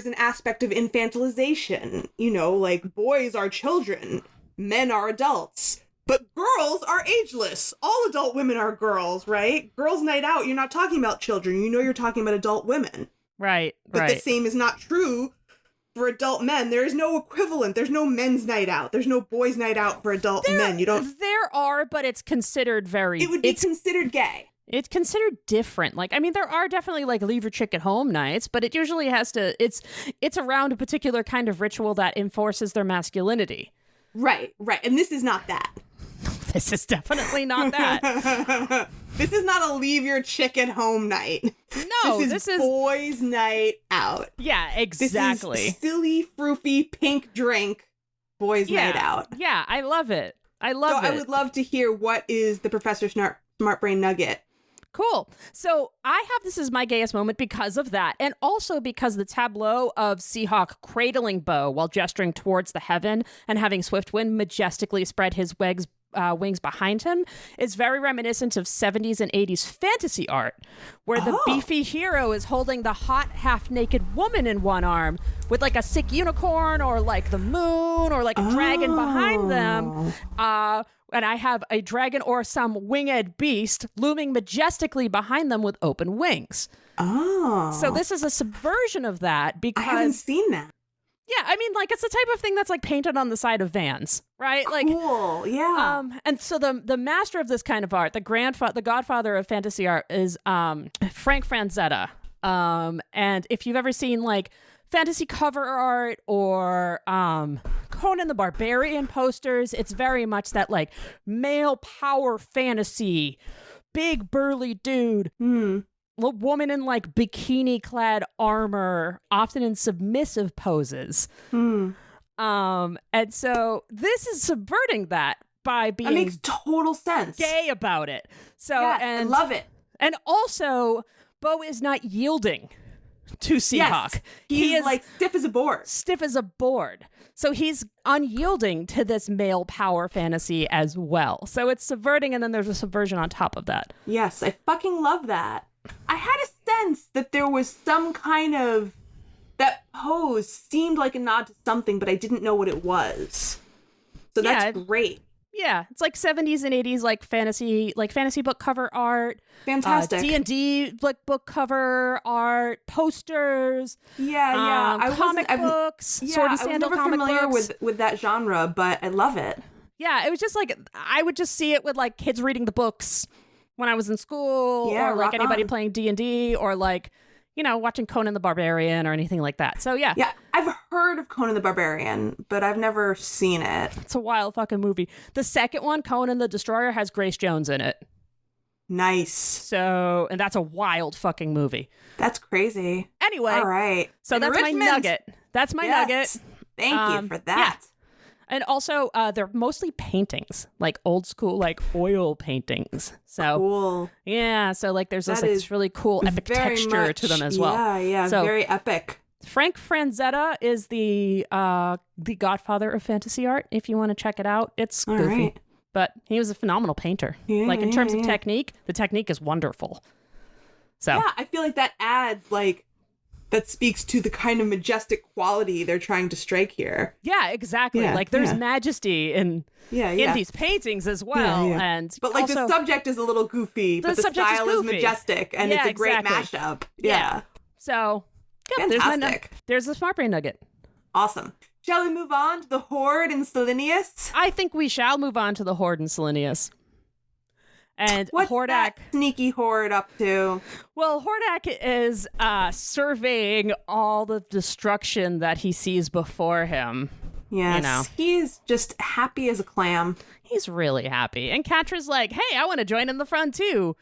an aspect of infantilization, like boys are children, men are adults. But girls are ageless. All adult women are girls, right? Girls' night out, you're not talking about children. You're talking about adult women. Right, But the same is not true for adult men. There is no equivalent. There's no men's night out. There's no boys' night out for adult men. There are, but it's considered It would be considered gay. It's considered different. There are definitely leave your chick at home nights, but it usually has to, it's around a particular kind of ritual that enforces their masculinity. Right. And this is not that. This is definitely not that. This is not a leave your chick at home night. No, this is boys' night out. Yeah, exactly. This is silly, froofy, pink drink, boys' night out. Yeah, I love it. I would love to hear what is the Professor Smart Brain Nugget. Cool. So I have this as my gayest moment because of that. And also because the tableau of Seahawk cradling Bo while gesturing towards the heaven and having Swiftwind majestically spread his wings behind him is very reminiscent of 70s and 80s fantasy art, where the beefy hero is holding the hot half-naked woman in one arm with a sick unicorn or the moon or a dragon behind them. And I have a dragon or some winged beast looming majestically behind them with open wings. Oh. So this is a subversion of that because... I haven't seen that. Yeah, it's the type of thing that's painted on the side of vans, right? Cool, yeah. And so the master of this kind of art, the godfather of fantasy art is Frank Frazetta. And if you've ever seen fantasy cover art or Conan the Barbarian posters, it's very much that male power fantasy, big burly dude. Woman in bikini clad armor, often in submissive poses. And so this is subverting that by being... That makes total sense. Gay about it. So, yes, I love it. And also, Bo is not yielding to Seahawk. Yes, he is stiff as a board. Stiff as a board. So he's unyielding to this male power fantasy as well. So it's subverting, and then there's a subversion on top of that. Yes, I fucking love that. I had a sense that there was some kind of... That pose seemed like a nod to something, but I didn't know what it was. So that's great. Yeah, it's 70s and 80s fantasy book cover art. Fantastic. D&D book cover art, posters. Yeah. Comic books. Sword and Sandal comic books. I was never familiar with that genre, but I love it. Yeah, it was just I would just see it with kids reading the books when I was in school, or anybody playing D&D, or watching Conan the Barbarian or anything like that. So yeah. Yeah, I've heard of Conan the Barbarian, but I've never seen it. It's a wild fucking movie. The second one, Conan the Destroyer, has Grace Jones in it. Nice. So, and that's a wild fucking movie. That's crazy. Anyway. All right. So that's my nugget. That's my nugget. Thank you for that. Yeah. And also, they're mostly paintings, old school, oil paintings. So cool. Yeah, so there's this really cool epic texture to them as well. Yeah, so, very epic. Frank Frazetta is the godfather of fantasy art. If you want to check it out, it's goofy, right. But he was a phenomenal painter. Yeah, in terms of technique, the technique is wonderful. So yeah, I feel that adds that speaks to the kind of majestic quality they're trying to strike here. Yeah, exactly. There's majesty in these paintings as well. Yeah. But also, the subject is a little goofy, but the style is majestic, and it's a great mashup. Yeah. So, fantastic. There's the Smart Brain Nugget. Awesome. Shall we move on to the Horde and Selenius? I think we shall move on to the Horde and Selenius. And What's Hordak, that sneaky horde up to? well, Hordak is surveying all the destruction that he sees before him. Yes, You know. he's just happy as a clam. He's really happy. And Catra's like, hey, I want to join in the fun too.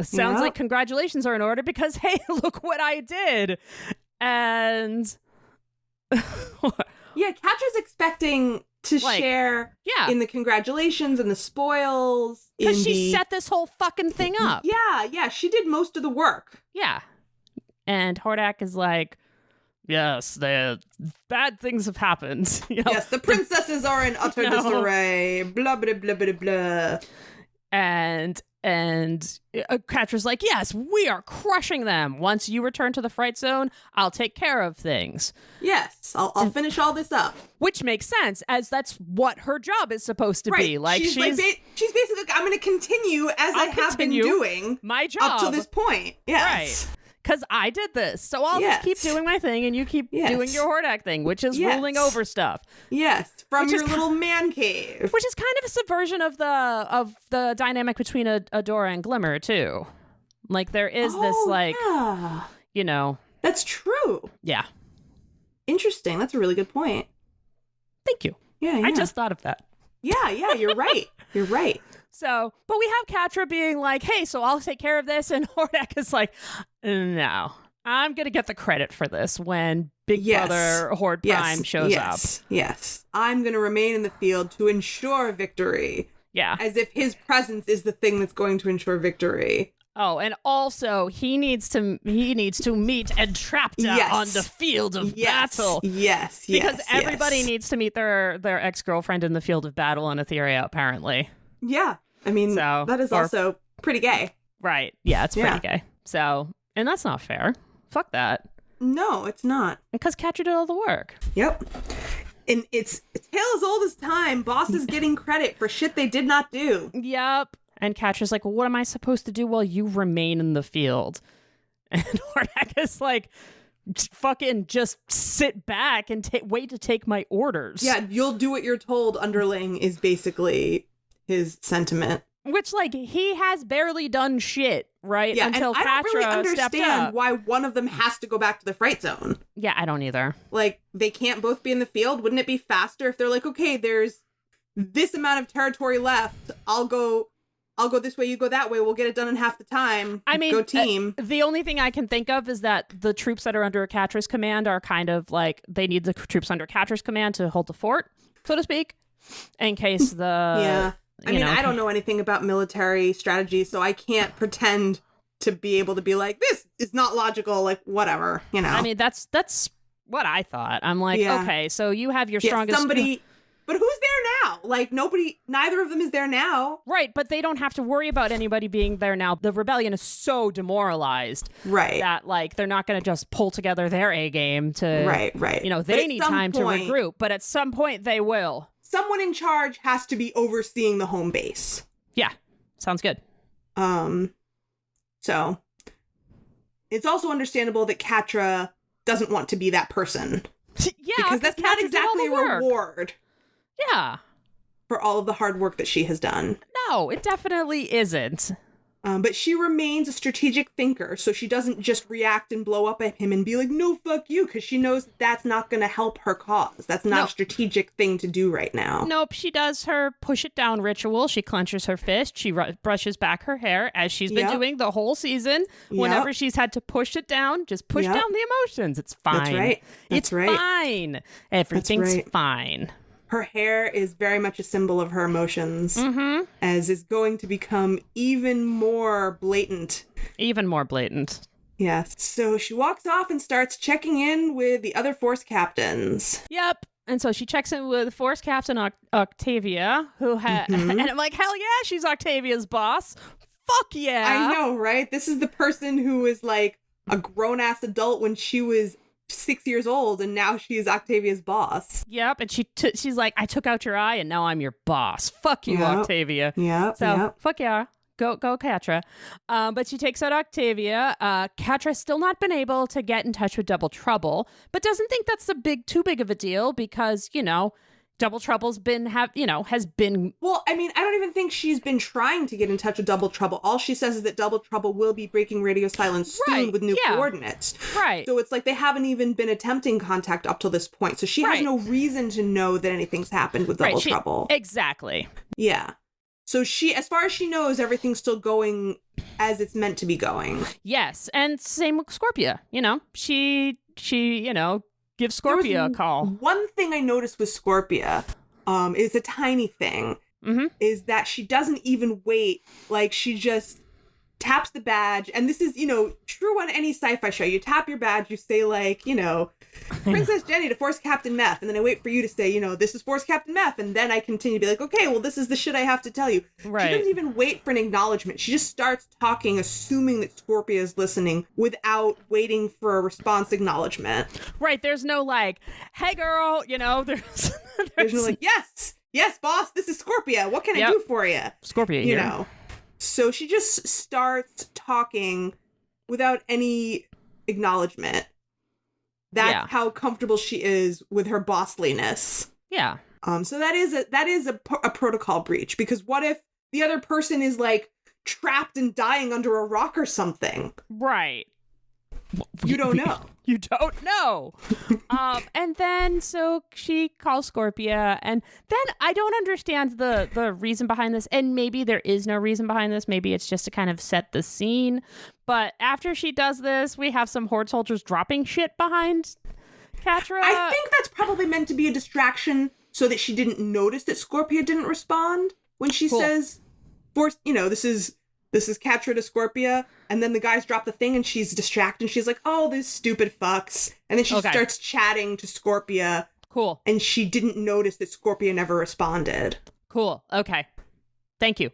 Sounds Yep. like congratulations are in order because, hey, look what I did. And Yeah, Catra's expecting to Like, share yeah. in the congratulations and the spoils. because she set this whole fucking thing up. Yeah, she did most of the work. Yeah. And Hordak is like, yes, the bad things have happened. You know? Yes, the princesses are in utter No. disarray. Blah, blah, blah, blah, blah. And Catra's like, yes, we are crushing them. Once you return to the fright zone, I'll take care of things. Yes, I'll finish all this up. Which makes sense, as that's what her job is supposed to be. Like she's basically like, I'm going to continue as I have been continue doing my job up to this point. Yes. Right. Because I did this. So I'll just keep doing my thing and you keep doing your Hordak thing, which is ruling over stuff. Yes, from Which your is little man cave. Which is kind of a subversion of the dynamic between Adora and Glimmer, too. Like, there is this, like, yeah. you know, That's true. yeah. Interesting. That's a really good point. Thank you. Yeah. I just thought of that. Yeah, you're right. You're right. So, but we have Catra being like, hey, so I'll take care of this. And Hordak is like, no, I'm going to get the credit for this when Big Brother Horde Prime shows up. Yes. I'm going to remain in the field to ensure victory. Yeah. As if his presence is the thing that's going to ensure victory. Oh, and also he needs to meet Entrapta on the field of battle. Yes. Because everybody needs to meet their ex-girlfriend in the field of battle on Etheria, apparently. Yeah. I mean, that is also pretty gay. Right. Yeah, it's pretty gay. So, and that's not fair. Fuck that. No, it's not. Because Catra did all the work. Yep. And it's a tale as old as time. Bosses getting credit for shit they did not do. Yep. And Catra's like, well, what am I supposed to do while you remain in the field? And Hordak is like, fucking just sit back and wait to take my orders. Yeah, you'll do what you're told, underling, is basically his sentiment. Which, like, he has barely done shit, right? Yeah, until and I don't really Catra stepped understand up. why one of them has to go back to the fright zone. Yeah, I don't either. Like, they can't both be in the field? Wouldn't it be faster if they're like, okay, there's this amount of territory left. I'll go this way, you go that way. We'll get it done in half the time. I mean, go team. The only thing I can think of is that the troops that are under Catra's command are kind of like, they need the troops under Catra's command to hold the fort, so to speak, in case the... Yeah. I mean, I don't know anything about military strategy, so I can't pretend to be able to be like, this is not logical, like, whatever, you know? I mean, that's what I thought. I'm like, okay, so you have your strongest... But who's there now? Like, neither of them is there now. Right, but they don't have to worry about anybody being there now. The rebellion is so demoralized. Right. That, like, they're not going to just pull together their A game to... Right. You know, they need time to regroup, but at some point they will. Someone in charge has to be overseeing the home base. Yeah, sounds good. So it's also understandable that Catra doesn't want to be that person. Yeah, because that's not exactly a reward. Yeah. For all of the hard work that she has done. No, it definitely isn't. But she remains a strategic thinker, so she doesn't just react and blow up at him and be like, no, fuck you, because she knows that's not going to help her cause. That's not a strategic thing to do right now. Nope, she does her push it down ritual. She clenches her fist. She brushes back her hair, as she's been doing the whole season. Whenever she's had to push it down, just push down the emotions. It's fine. That's right. It's fine. Everything's fine. Her hair is very much a symbol of her emotions, as is going to become even more blatant. Even more blatant. Yes. So she walks off and starts checking in with the other Force captains. Yep. And so she checks in with Force Captain Octavia, who and I'm like, hell yeah, she's Octavia's boss. Fuck yeah. I know, right? This is the person who was like a grown-ass adult when she was 6 years old, and now she is Octavia's boss. Yep, and she's like, I took out your eye, and now I'm your boss. Fuck you, Octavia. Yep. So fuck yeah, go Catra. But she takes out Octavia. Catra's still not been able to get in touch with Double Trouble, but doesn't think that's too big of a deal because, you know, Double Trouble's has been. Well, I mean, I don't even think she's been trying to get in touch with Double Trouble. All she says is that Double Trouble will be breaking radio silence soon with new coordinates. Right. So it's like they haven't even been attempting contact up till this point. So she has no reason to know that anything's happened with Double Trouble. Exactly. Yeah. So she, as far as she knows, everything's still going as it's meant to be going. Yes. And same with Scorpia. She give Scorpia a call. One thing I noticed with Scorpia is a tiny thing, is that she doesn't even wait. Like, she just taps the badge. And this is, true on any sci-fi show. You tap your badge, you say, like, Princess Jenny to Force Captain Meth. And then I wait for you to say, this is Force Captain Meth. And then I continue to be like, okay, well, this is the shit I have to tell you. Right. She doesn't even wait for an acknowledgement. She just starts talking, assuming that Scorpia is listening without waiting for a response acknowledgement. Right. There's no like, hey, girl, there's no like, yes, boss, this is Scorpia. What can I do for you? Scorpia, you know. So she just starts talking without any acknowledgement. That's how comfortable she is with her bossliness. Yeah. So that is a protocol breach, because what if the other person is like trapped and dying under a rock or something? Right. You don't know. You don't know. And then so she calls Scorpia, and then I don't understand the reason behind this, and maybe there is no reason behind this. Maybe it's just to kind of set the scene. But after she does this, we have some Horde soldiers dropping shit behind Catra. I think that's probably meant to be a distraction so that she didn't notice that Scorpia didn't respond when she says, this is Catra to Scorpia, and then the guys drop the thing and she's distracted and she's like, oh, these stupid fucks. And then she starts chatting to Scorpia. Cool. And she didn't notice that Scorpia never responded. Cool. Okay. Thank you.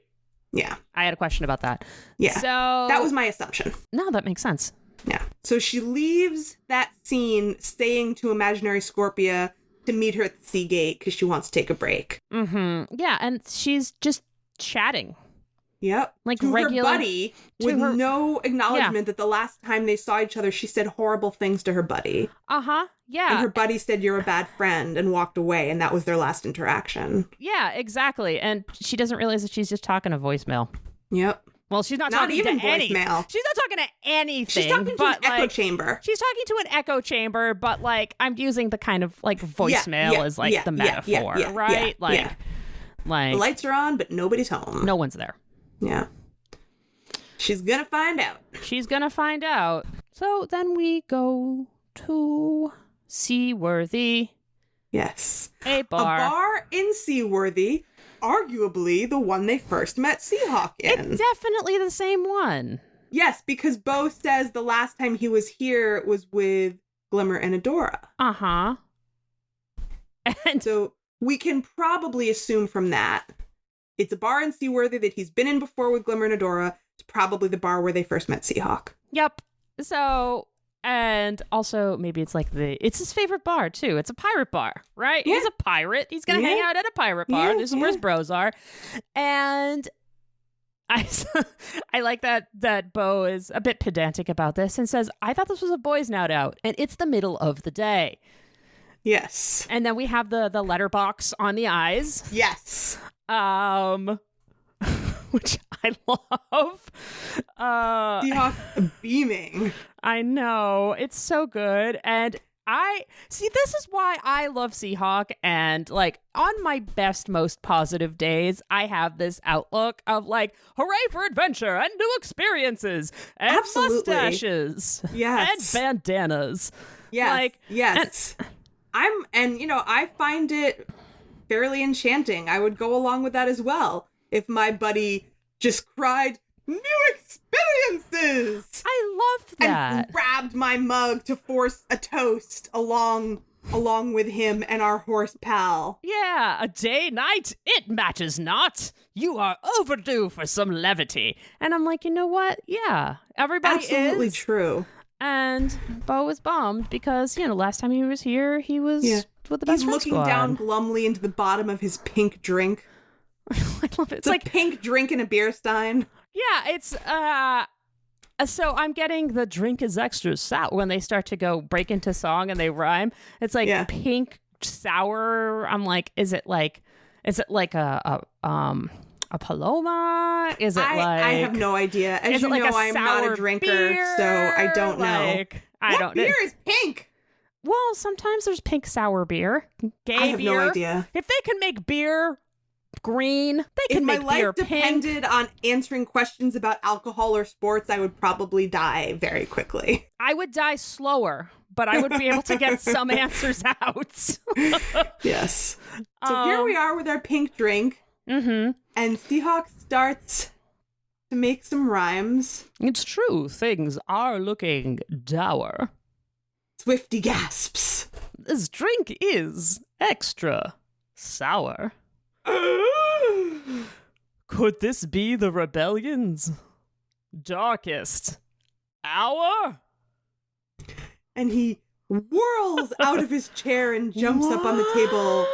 Yeah. I had a question about that. Yeah. So that was my assumption. No, that makes sense. Yeah. So she leaves that scene saying to imaginary Scorpia to meet her at the Sea Gate because she wants to take a break. Mm-hmm. Yeah, and she's just chatting. Yep. Like to regular, her buddy with no acknowledgement that the last time they saw each other, she said horrible things to her buddy. Uh-huh. Yeah. And her buddy said, you're a bad friend, and walked away. And that was their last interaction. Yeah, exactly. And she doesn't realize that she's just talking to voicemail. Yep. Well, she's not talking even to voicemail. She's not talking to anything. She's talking to an echo chamber. She's talking to an echo chamber, but like I'm using the kind of like voicemail as like the metaphor, right? Like the lights are on, but nobody's home. No one's there. Yeah. She's gonna find out. She's gonna find out. So then we go to Seaworthy. Yes. A bar. A bar in Seaworthy. Arguably the one they first met Seahawk in. It's definitely the same one. Yes, because Bo says the last time he was here was with Glimmer and Adora. Uh-huh. And so we can probably assume from that it's a bar in Seaworthy that he's been in before with Glimmer and Adora. It's probably the bar where they first met Seahawk. Yep. So, and also maybe it's like it's his favorite bar too. It's a pirate bar, right? Yeah. He's a pirate. He's going to hang out at a pirate bar. This is where his bros are. And I like that Bo is a bit pedantic about this and says, I thought this was a boys' night out and it's the middle of the day. Yes. And then we have the letterbox on the eyes. Yes. Which I love. Seahawk beaming. I know. It's so good. And this is why I love Seahawk. And like on my best, most positive days, I have this outlook of like, hooray for adventure and new experiences and mustaches. Yes. And bandanas. Yes. Yes. I find it fairly enchanting. I would go along with that as well if my buddy just cried, new experiences! I love that. And grabbed my mug to force a toast along with him and our horse pal. Yeah, a day night, it matters not. You are overdue for some levity. And I'm like, you know what? Yeah, everybody Absolutely is. true. And Bo was bummed because, last time he was here, he was with the best friend He's looking squad. down glumly into the bottom of his pink drink. I love it. It's like pink drink in a beer stein. Yeah, it's so I'm getting the drink is extra sour when they start to go break into song and they rhyme. It's like pink sour. I'm like, is it like a paloma? Is it I have no idea. As you know, I'm not a drinker, beer? so I don't know. I don't know. Beer is pink? Well, sometimes there's pink sour beer, gay I have beer. no idea. If they can make beer green, they can If my make beer life depended pink. on answering questions about alcohol or sports, I would probably die very quickly. I would die slower, but I would be able to get some answers out. Yes. So here we are with our pink drink. Mm-hmm. And Seahawk starts to make some rhymes. It's true. Things are looking dour. Swifty gasps. This drink is extra sour. Could this be the rebellion's darkest hour? And he whirls out of his chair and jumps up on the table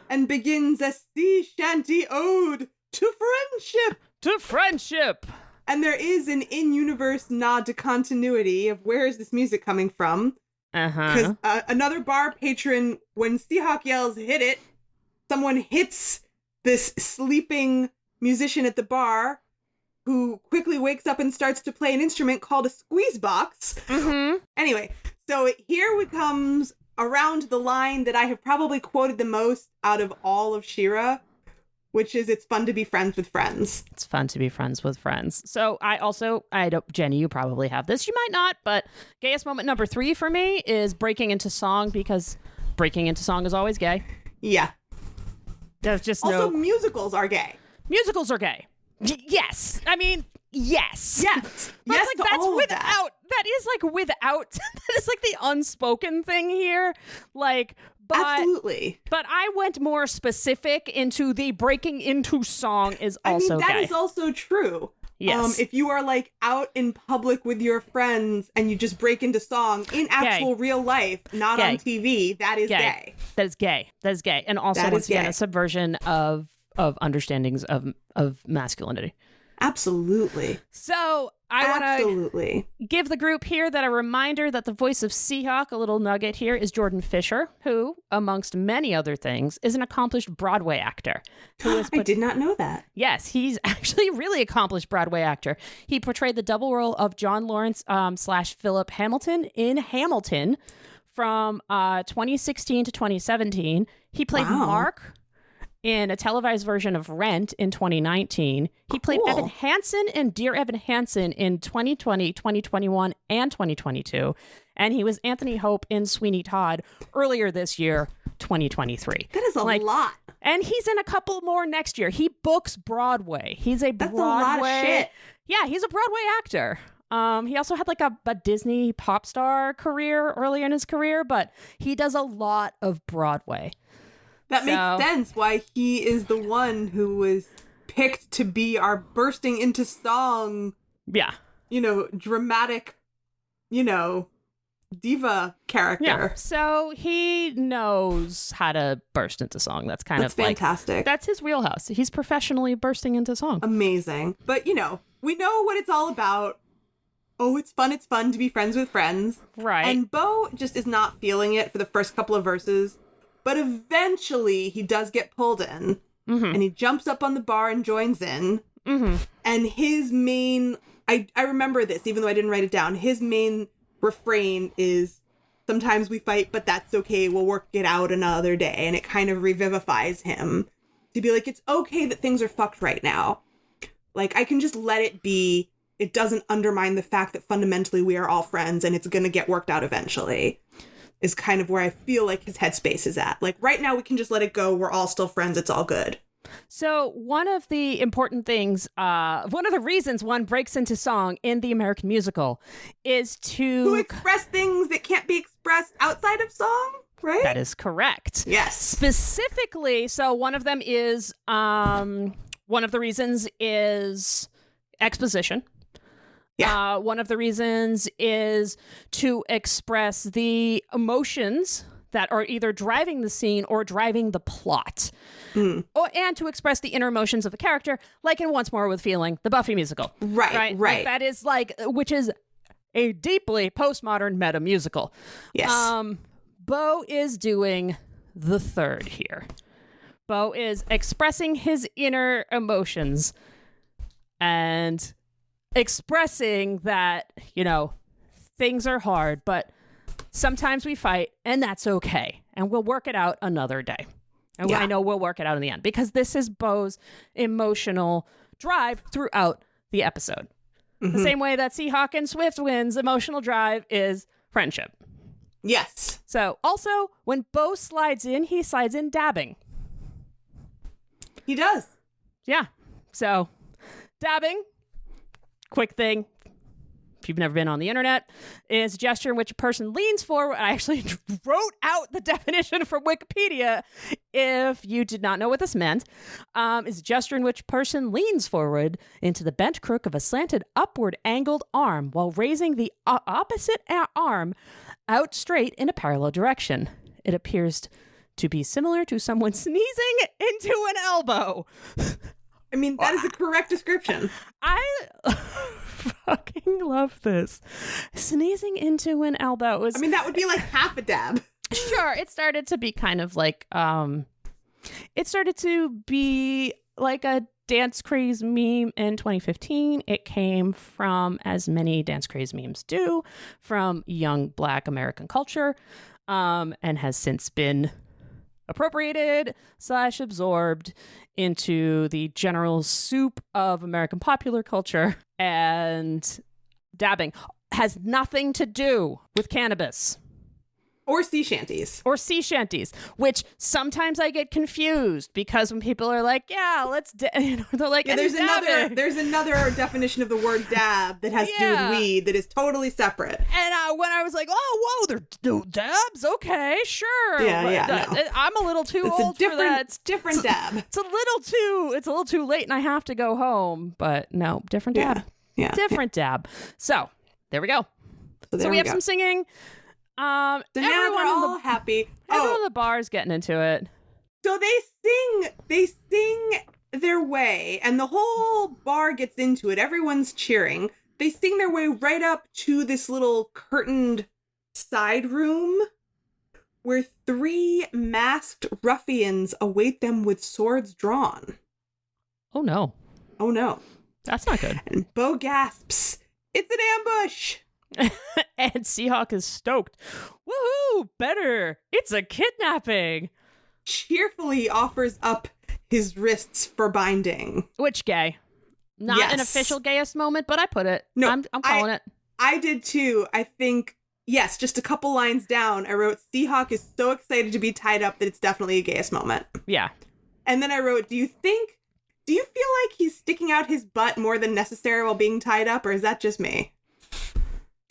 and begins a sea shanty ode to friendship. To friendship. And there is an in-universe nod to continuity of where is this music coming from. Because another bar patron, when Seahawk yells, hit it, someone hits this sleeping musician at the bar who quickly wakes up and starts to play an instrument called a squeeze box. Mm-hmm. Anyway, so here it comes around the line that I have probably quoted the most out of all of She-Ra, which is, it's fun to be friends with friends. It's fun to be friends with friends. So I don't, Jenny, you probably have this. You might not, but gayest moment number 3 for me is breaking into song, because breaking into song is always gay. Yeah. There's just also, musicals are gay. Musicals are gay. Yes. I mean, yes. Yes. Yes, like, to that's all without, of that. that is like without, that is like the unspoken thing here. Like, but, absolutely. But I went more specific into the breaking into song is also that gay. is also true. Yes. If you are like out in public with your friends and you just break into song in actual real life, not on TV, that is gay. That is gay. That is gay. And also, once again, a subversion of understandings of masculinity. Absolutely. So I want to give the group here that a reminder that the voice of Seahawk, a little nugget here, is Jordan Fisher, who, amongst many other things, is an accomplished Broadway actor. I did not know that. Yes, he's actually a really accomplished Broadway actor. He portrayed the double role of John Lawrence / Philip Hamilton in Hamilton from 2016 to 2017. He played Mark in a televised version of Rent in 2019. He played Evan Hansen in Dear Evan Hansen in 2020, 2021, and 2022. And he was Anthony Hope in Sweeney Todd earlier this year, 2023. That is a lot. And he's in a couple more next year. He books Broadway. He's a That's Broadway. a lot of shit. Yeah, he's a Broadway actor. He also had like a Disney pop star career earlier in his career, but he does a lot of Broadway. That makes sense why he is the one who was picked to be our bursting into song, dramatic, diva character. Yeah. So he knows how to burst into song. That's fantastic. That's his wheelhouse. He's professionally bursting into song. Amazing. But, we know what it's all about. Oh, it's fun to be friends with friends. Right. And Bo just is not feeling it for the first couple of verses. But eventually he does get pulled in, and he jumps up on the bar and joins in. Mm-hmm. And his main, I remember this, even though I didn't write it down, his main refrain is, sometimes we fight, but that's okay. We'll work it out another day. And it kind of revivifies him to be like, it's okay that things are fucked right now. Like, I can just let it be. It doesn't undermine the fact that fundamentally we are all friends and it's going to get worked out eventually. Is kind of where I feel like his headspace is at. Like, right now we can just let it go. We're all still friends. It's all good. So one of the important things, one of the reasons one breaks into song in the American musical is to express things that can't be expressed outside of song, right? That is correct. Yes. Specifically, so one of them is, one of the reasons is exposition. Yeah. One of the reasons is to express the emotions that are either driving the scene or driving the plot. And to express the inner emotions of the character, like in Once More with Feeling, the Buffy musical. Right. Like that is which is a deeply postmodern meta musical. Yes. Bo is doing the third here. Bo is expressing his inner emotions and expressing that, you know, things are hard, but sometimes we fight and that's okay. And we'll work it out another day. And I know we'll work it out in the end because this is Bo's emotional drive throughout the episode. The same way that Seahawk and Swiftwind's emotional drive is friendship. Yes. So also when Bo slides in, he slides in dabbing. He does. Yeah. So dabbing, quick thing. If you've never been on the internet, is a gesture in which a person leans forward. I actually wrote out the definition from Wikipedia. If you did not know what this meant, is a gesture in which a person leans forward into the bent crook of a slanted upward angled arm while raising the opposite arm out straight in a parallel direction. It appears to be similar to someone sneezing into an elbow. I mean, that is a correct description. I fucking love this. Sneezing into an elbow is... I mean, that would be like half a dab. Sure, it started to be kind of like... it started to be like a dance craze meme in 2015. It came from, as many dance craze memes do, from young Black American culture, and has since been appropriated / absorbed into the general soup of American popular culture. And dabbing has nothing to do with cannabis. Or sea shanties. Or sea shanties, which sometimes I get confused because when people are like, yeah, let's, they're like, yeah, there's another definition of the word dab that has to do with weed that is totally separate. And when I was like, oh, whoa, they're dabs? Okay, sure. I'm a little too old for that. It's different dab. It's a little too late and I have to go home. But no, different dab. Yeah. Different dab. So there we go. So we have some singing. So now they're all happy. Everyone in the bar is getting into it. So they sing their way, and the whole bar gets into it. Everyone's cheering. They sing their way right up to this little curtained side room where 3 masked ruffians await them with swords drawn. Oh no. Oh no. That's not good. And Bo gasps, "It's an ambush!" And Seahawk is stoked. Woohoo! Better! It's a kidnapping! Cheerfully offers up his wrists for binding. Which gay? Not an official gayest moment, but I put it. No, I'm calling it. I did too. I think, yes, just a couple lines down, I wrote, Seahawk is so excited to be tied up that it's definitely a gayest moment. Yeah. And then I wrote, do you feel like he's sticking out his butt more than necessary while being tied up, or is that just me?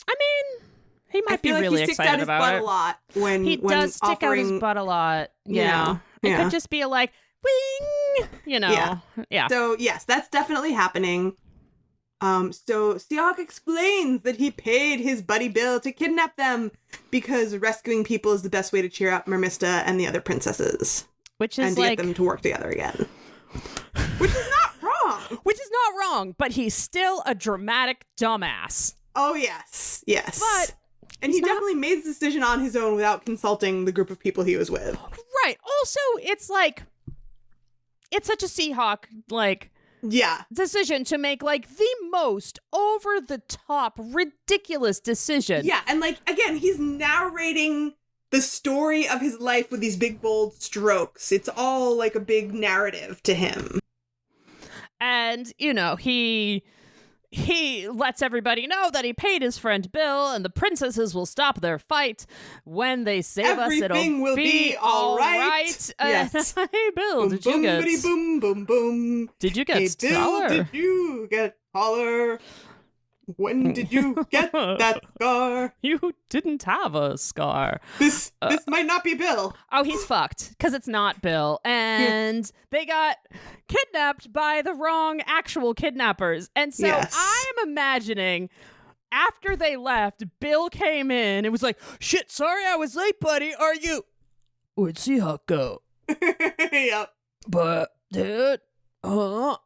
I mean, he might be really excited about it. He sticks out his butt a lot when he does stick out his butt a lot. Yeah. It could just be like, wing, Yeah. So, yes, that's definitely happening. So Seahawk explains that he paid his buddy Bill to kidnap them because rescuing people is the best way to cheer up Mermista and the other princesses. Which is and to get them to work together again. Which is not wrong. But he's still a dramatic dumbass. Oh, yes. Yes. But he definitely made the decision on his own without consulting the group of people he was with. Right. Also, it's like, it's such a Seahawk, decision to make, the most over-the-top, ridiculous decision. Yeah, and, again, he's narrating the story of his life with these big, bold strokes. It's all, like, a big narrative to him. And, he lets everybody know that he paid his friend Bill, and the princesses will stop their fight. When they save us, everything will be all right. Yes. Hey, Bill, did you get... Boom, boom, boom. Did you get taller? Bill, did you get taller? When did you get that scar? You didn't have a scar. This might not be Bill. Oh, he's fucked because it's not Bill. And they got kidnapped by the wrong actual kidnappers. And so I'm imagining after they left, Bill came in and was like, shit, sorry I was late, buddy. Are you? Where'd Seahawk go? Yep. But, dude, I'm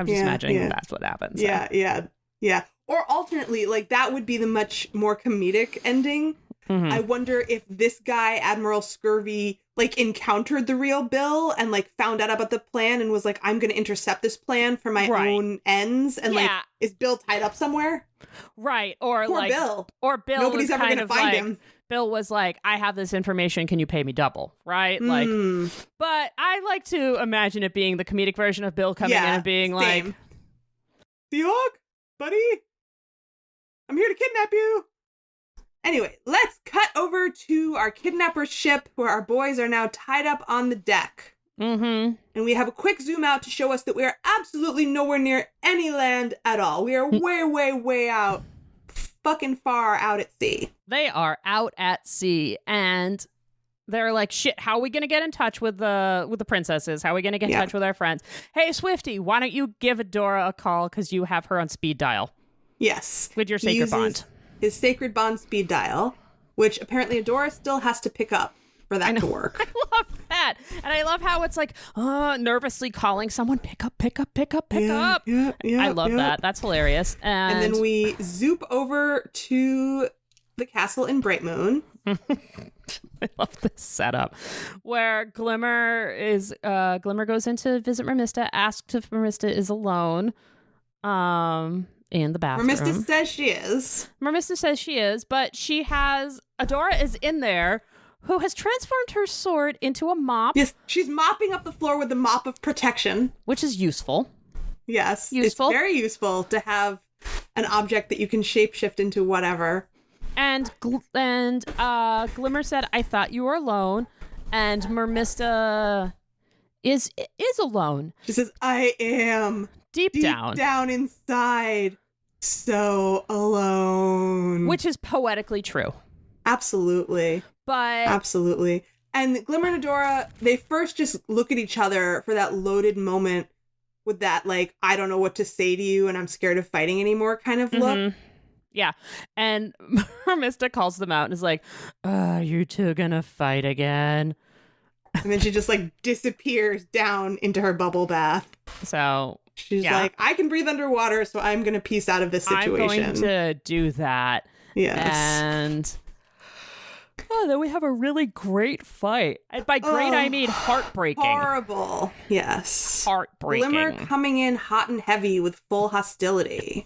just imagining that's what happens. Yeah. Or alternately, that would be the much more comedic ending. I wonder if this guy, Admiral Scurvy, like encountered the real Bill and like found out about the plan and was like, I'm going to intercept this plan for my own ends. And like, is Bill tied up somewhere? Right. Or Poor like, Bill. Or Bill Nobody's ever going to find him. Bill was like, I have this information. Can you pay me double? Right. Like, but I like to imagine it being the comedic version of Bill coming in and being like, Seahawk, buddy, I'm here to kidnap you. Anyway, let's cut over to our kidnapper's ship where our boys are now tied up on the deck. And we have a quick zoom out to show us that we are absolutely nowhere near any land at all. We are way, way, way out, fucking far out at sea. They are out at sea, and they're like, shit, how are we going to get in touch with the princesses? How are we going to get in touch with our friends? Hey, Swifty, why don't you give Adora a call because you have her on speed dial? Yes. With your sacred bond. His sacred bond speed dial, which apparently Adora still has to pick up for that to work. I love that. And I love how it's like nervously calling someone, pick up. I love that. That's hilarious. And then we zoop over to the castle in Bright Moon. I love this setup where Glimmer goes in to visit Mermista, asks if Mermista is alone. In the bathroom. Mermista says she is, but Adora is in there, who has transformed her sword into a mop. Yes, she's mopping up the floor with the mop of protection. Which is useful. Yes, useful. It's very useful to have an object that you can shapeshift into whatever. And Glimmer said, I thought you were alone. And Mermista is alone. She says, I am. Deep down inside, so alone. Which is poetically true. Absolutely. Absolutely. And Glimmer and Adora, they first just look at each other for that loaded moment with that, like, I don't know what to say to you and I'm scared of fighting anymore kind of look. Yeah. And Mermista calls them out and is like, you two gonna fight again? And then she just, like, disappears down into her bubble bath. So... She's like, I can breathe underwater, so I'm going to piece out of this situation. I'm going to do that. Yes. And then we have a really great fight. And by great, I mean heartbreaking. Horrible. Yes. Heartbreaking. Glimmer coming in hot and heavy with full hostility.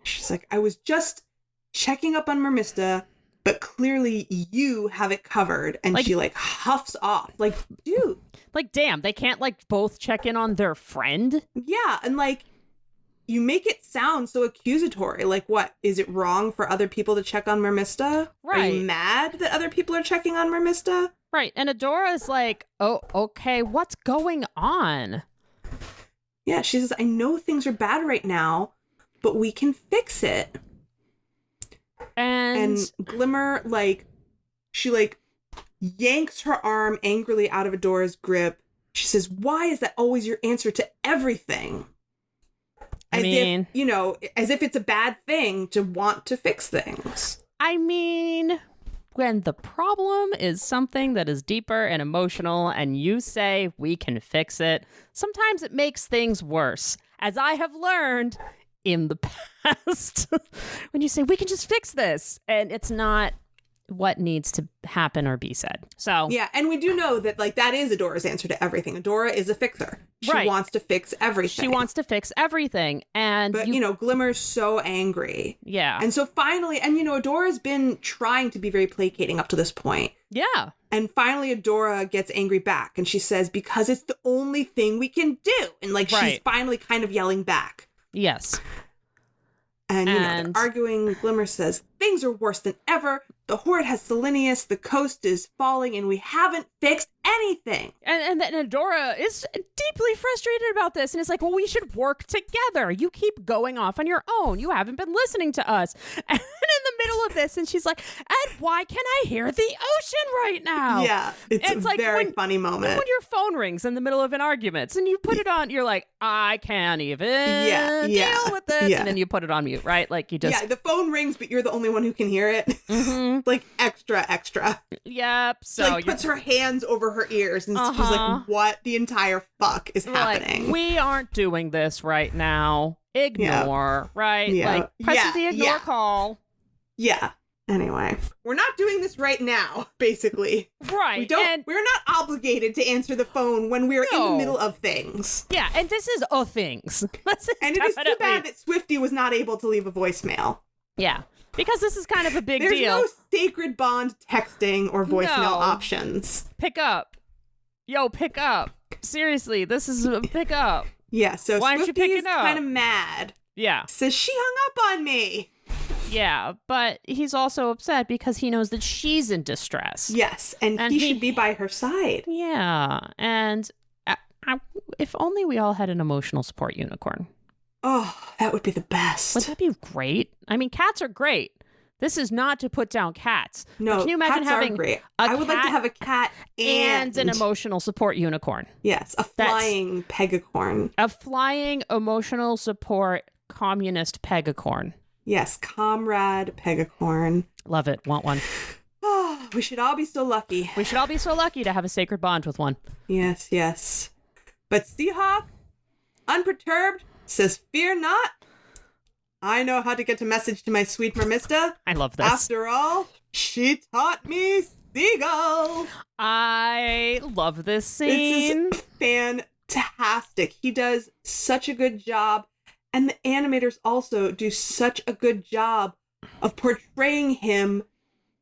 She's like, I was just checking up on Mermista, but clearly you have it covered. And she, like, huffs off. Like, dude. Like, damn, they can't, like, both check in on their friend? Yeah, and, like, you make it sound so accusatory. Like, what? Is it wrong for other people to check on Mermista? Right. Are you mad that other people are checking on Mermista? Right, and Adora's like, oh, okay, what's going on? Yeah, she says, I know things are bad right now, but we can fix it. And Glimmer, like, she, like, yanks her arm angrily out of Adora's grip. She says, why is that always your answer to everything? As if it's a bad thing to want to fix things. I mean, when the problem is something that is deeper and emotional and you say we can fix it, sometimes it makes things worse. As I have learned in the past, when you say we can just fix this and it's not what needs to happen or be said. So yeah, and we do know that, like, that is Adora's answer to everything. Adora is a fixer. She wants to fix everything. But Glimmer's so angry. Yeah. And so finally, and Adora's been trying to be very placating up to this point. Yeah. And finally Adora gets angry back and she says, because it's the only thing we can do. And she's finally kind of yelling back. Yes. And they're arguing. Glimmer says, things are worse than ever. The Horde has Selenius. The coast is falling, and we haven't fixed anything. And then Adora is deeply frustrated about this, and it's like, well, we should work together. You keep going off on your own. You haven't been listening to us. And in the middle of this, and she's like, and why can I hear the ocean right now? Yeah, it's a like very funny moment. When your phone rings in the middle of an argument, and you put it on, you're like, I can't even deal with this. And then you put it on mute, right? Like you just... Yeah, the phone rings, but you're the only one who can hear it. Mm-hmm. Like extra. Yep. So like puts her hands over her ears and she's like, what the entire fuck is happening? Like, we aren't doing this right now. Ignore, right? Yeah. Like press the ignore call. Yeah. Anyway, we're not doing this right now, basically. Right. We're not obligated to answer the phone when we're in the middle of things. Yeah, and this is things. And it is too bad that Swifty was not able to leave a voicemail. Yeah, because this is kind of a big deal. There's no sacred bond texting or voicemail options. Pick up. Yo, pick up. Seriously, this is a pick up. Yeah, so why aren't you picking up? Kind of mad. Yeah. Says she hung up on me. Yeah, but he's also upset because he knows that she's in distress. Yes, and he should be by her side. Yeah, and if only we all had an emotional support unicorn. Oh, that would be the best. Would that be great? I mean, cats are great. This is not to put down cats. No, can you imagine cats having are great. I would like to have a cat and an emotional support unicorn. Yes, a flying pegacorn. A flying emotional support communist pegacorn. Yes, comrade pegacorn. Love it. Want one. Oh, we should all be so lucky. We should all be so lucky to have a sacred bond with one. Yes, yes. But Seahawk, unperturbed, says, "Fear not. I know how to get a message to my sweet Mermista. I love this. After all, she taught me Seagull." I love this scene. This is fantastic. He does such a good job. And the animators also do such a good job of portraying him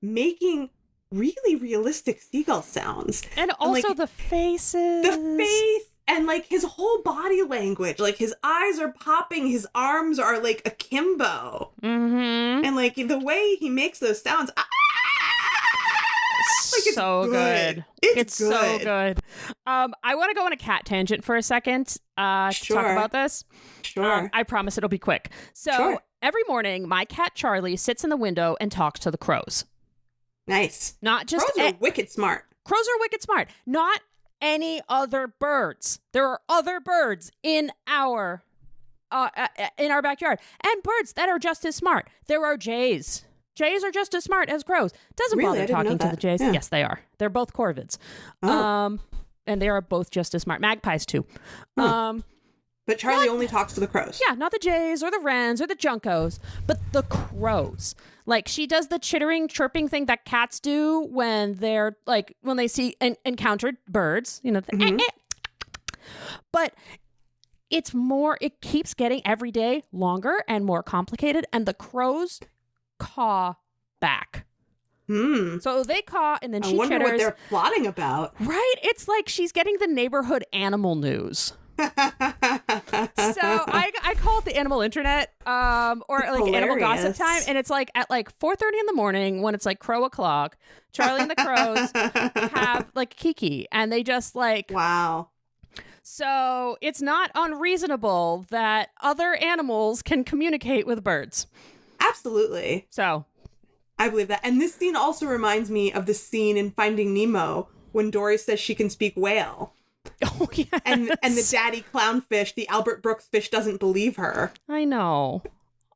making really realistic seagull sounds. And also the faces. The face and like his whole body language. Like his eyes are popping, his arms are like akimbo. Mm-hmm. And like the way he makes those sounds. Like it's so good. It's good. So good. I want to go on a cat tangent for a second to talk about this. Sure. I promise it'll be quick. So every morning, my cat Charlie sits in the window and talks to the crows. Nice. Not just crows are wicked smart. Crows are wicked smart. Not any other birds. There are other birds in our backyard, and birds that are just as smart. There are jays. Jays are just as smart as crows. Doesn't bother talking to the jays. Yeah. Yes, they are. They're both corvids. Oh. And they are both just as smart. Magpies too. But Charlie only talks to the crows. Yeah, not the jays or the wrens or the juncos, but the crows. Like she does the chittering, chirping thing that cats do when they're like when they see encountered birds. You know, but it's more. It keeps getting every day longer and more complicated, and the crows caw back. So they caw and then she wonder chitters. What they're plotting about. Right? It's like she's getting the neighborhood animal news. So I call it the animal internet or like hilarious. Animal gossip time, and it's like at like 4:30 in the morning when it's like crow o'clock. Charlie and the crows have like Kiki, and they just like wow. So it's not unreasonable that other animals can communicate with birds. Absolutely. So I believe that. And this scene also reminds me of the scene in Finding Nemo when Dory says she can speak whale. Oh, yes. And the daddy clownfish, the Albert Brooks fish, doesn't believe her. I know.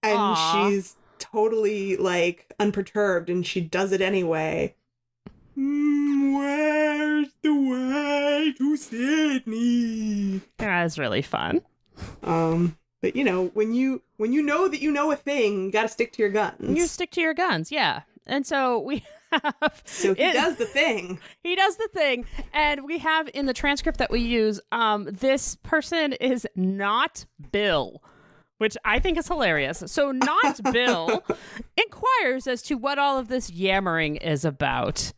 And Aww. She's totally like unperturbed and she does it anyway. Where's the way to Sydney? That's really fun. But you know, when you know that you know a thing, you gotta stick to your guns. You stick to your guns, yeah. And so we have... So he does the thing. He does the thing. And we have in the transcript that we use, this person is not Bill, which I think is hilarious. So not Bill inquires as to what all of this yammering is about.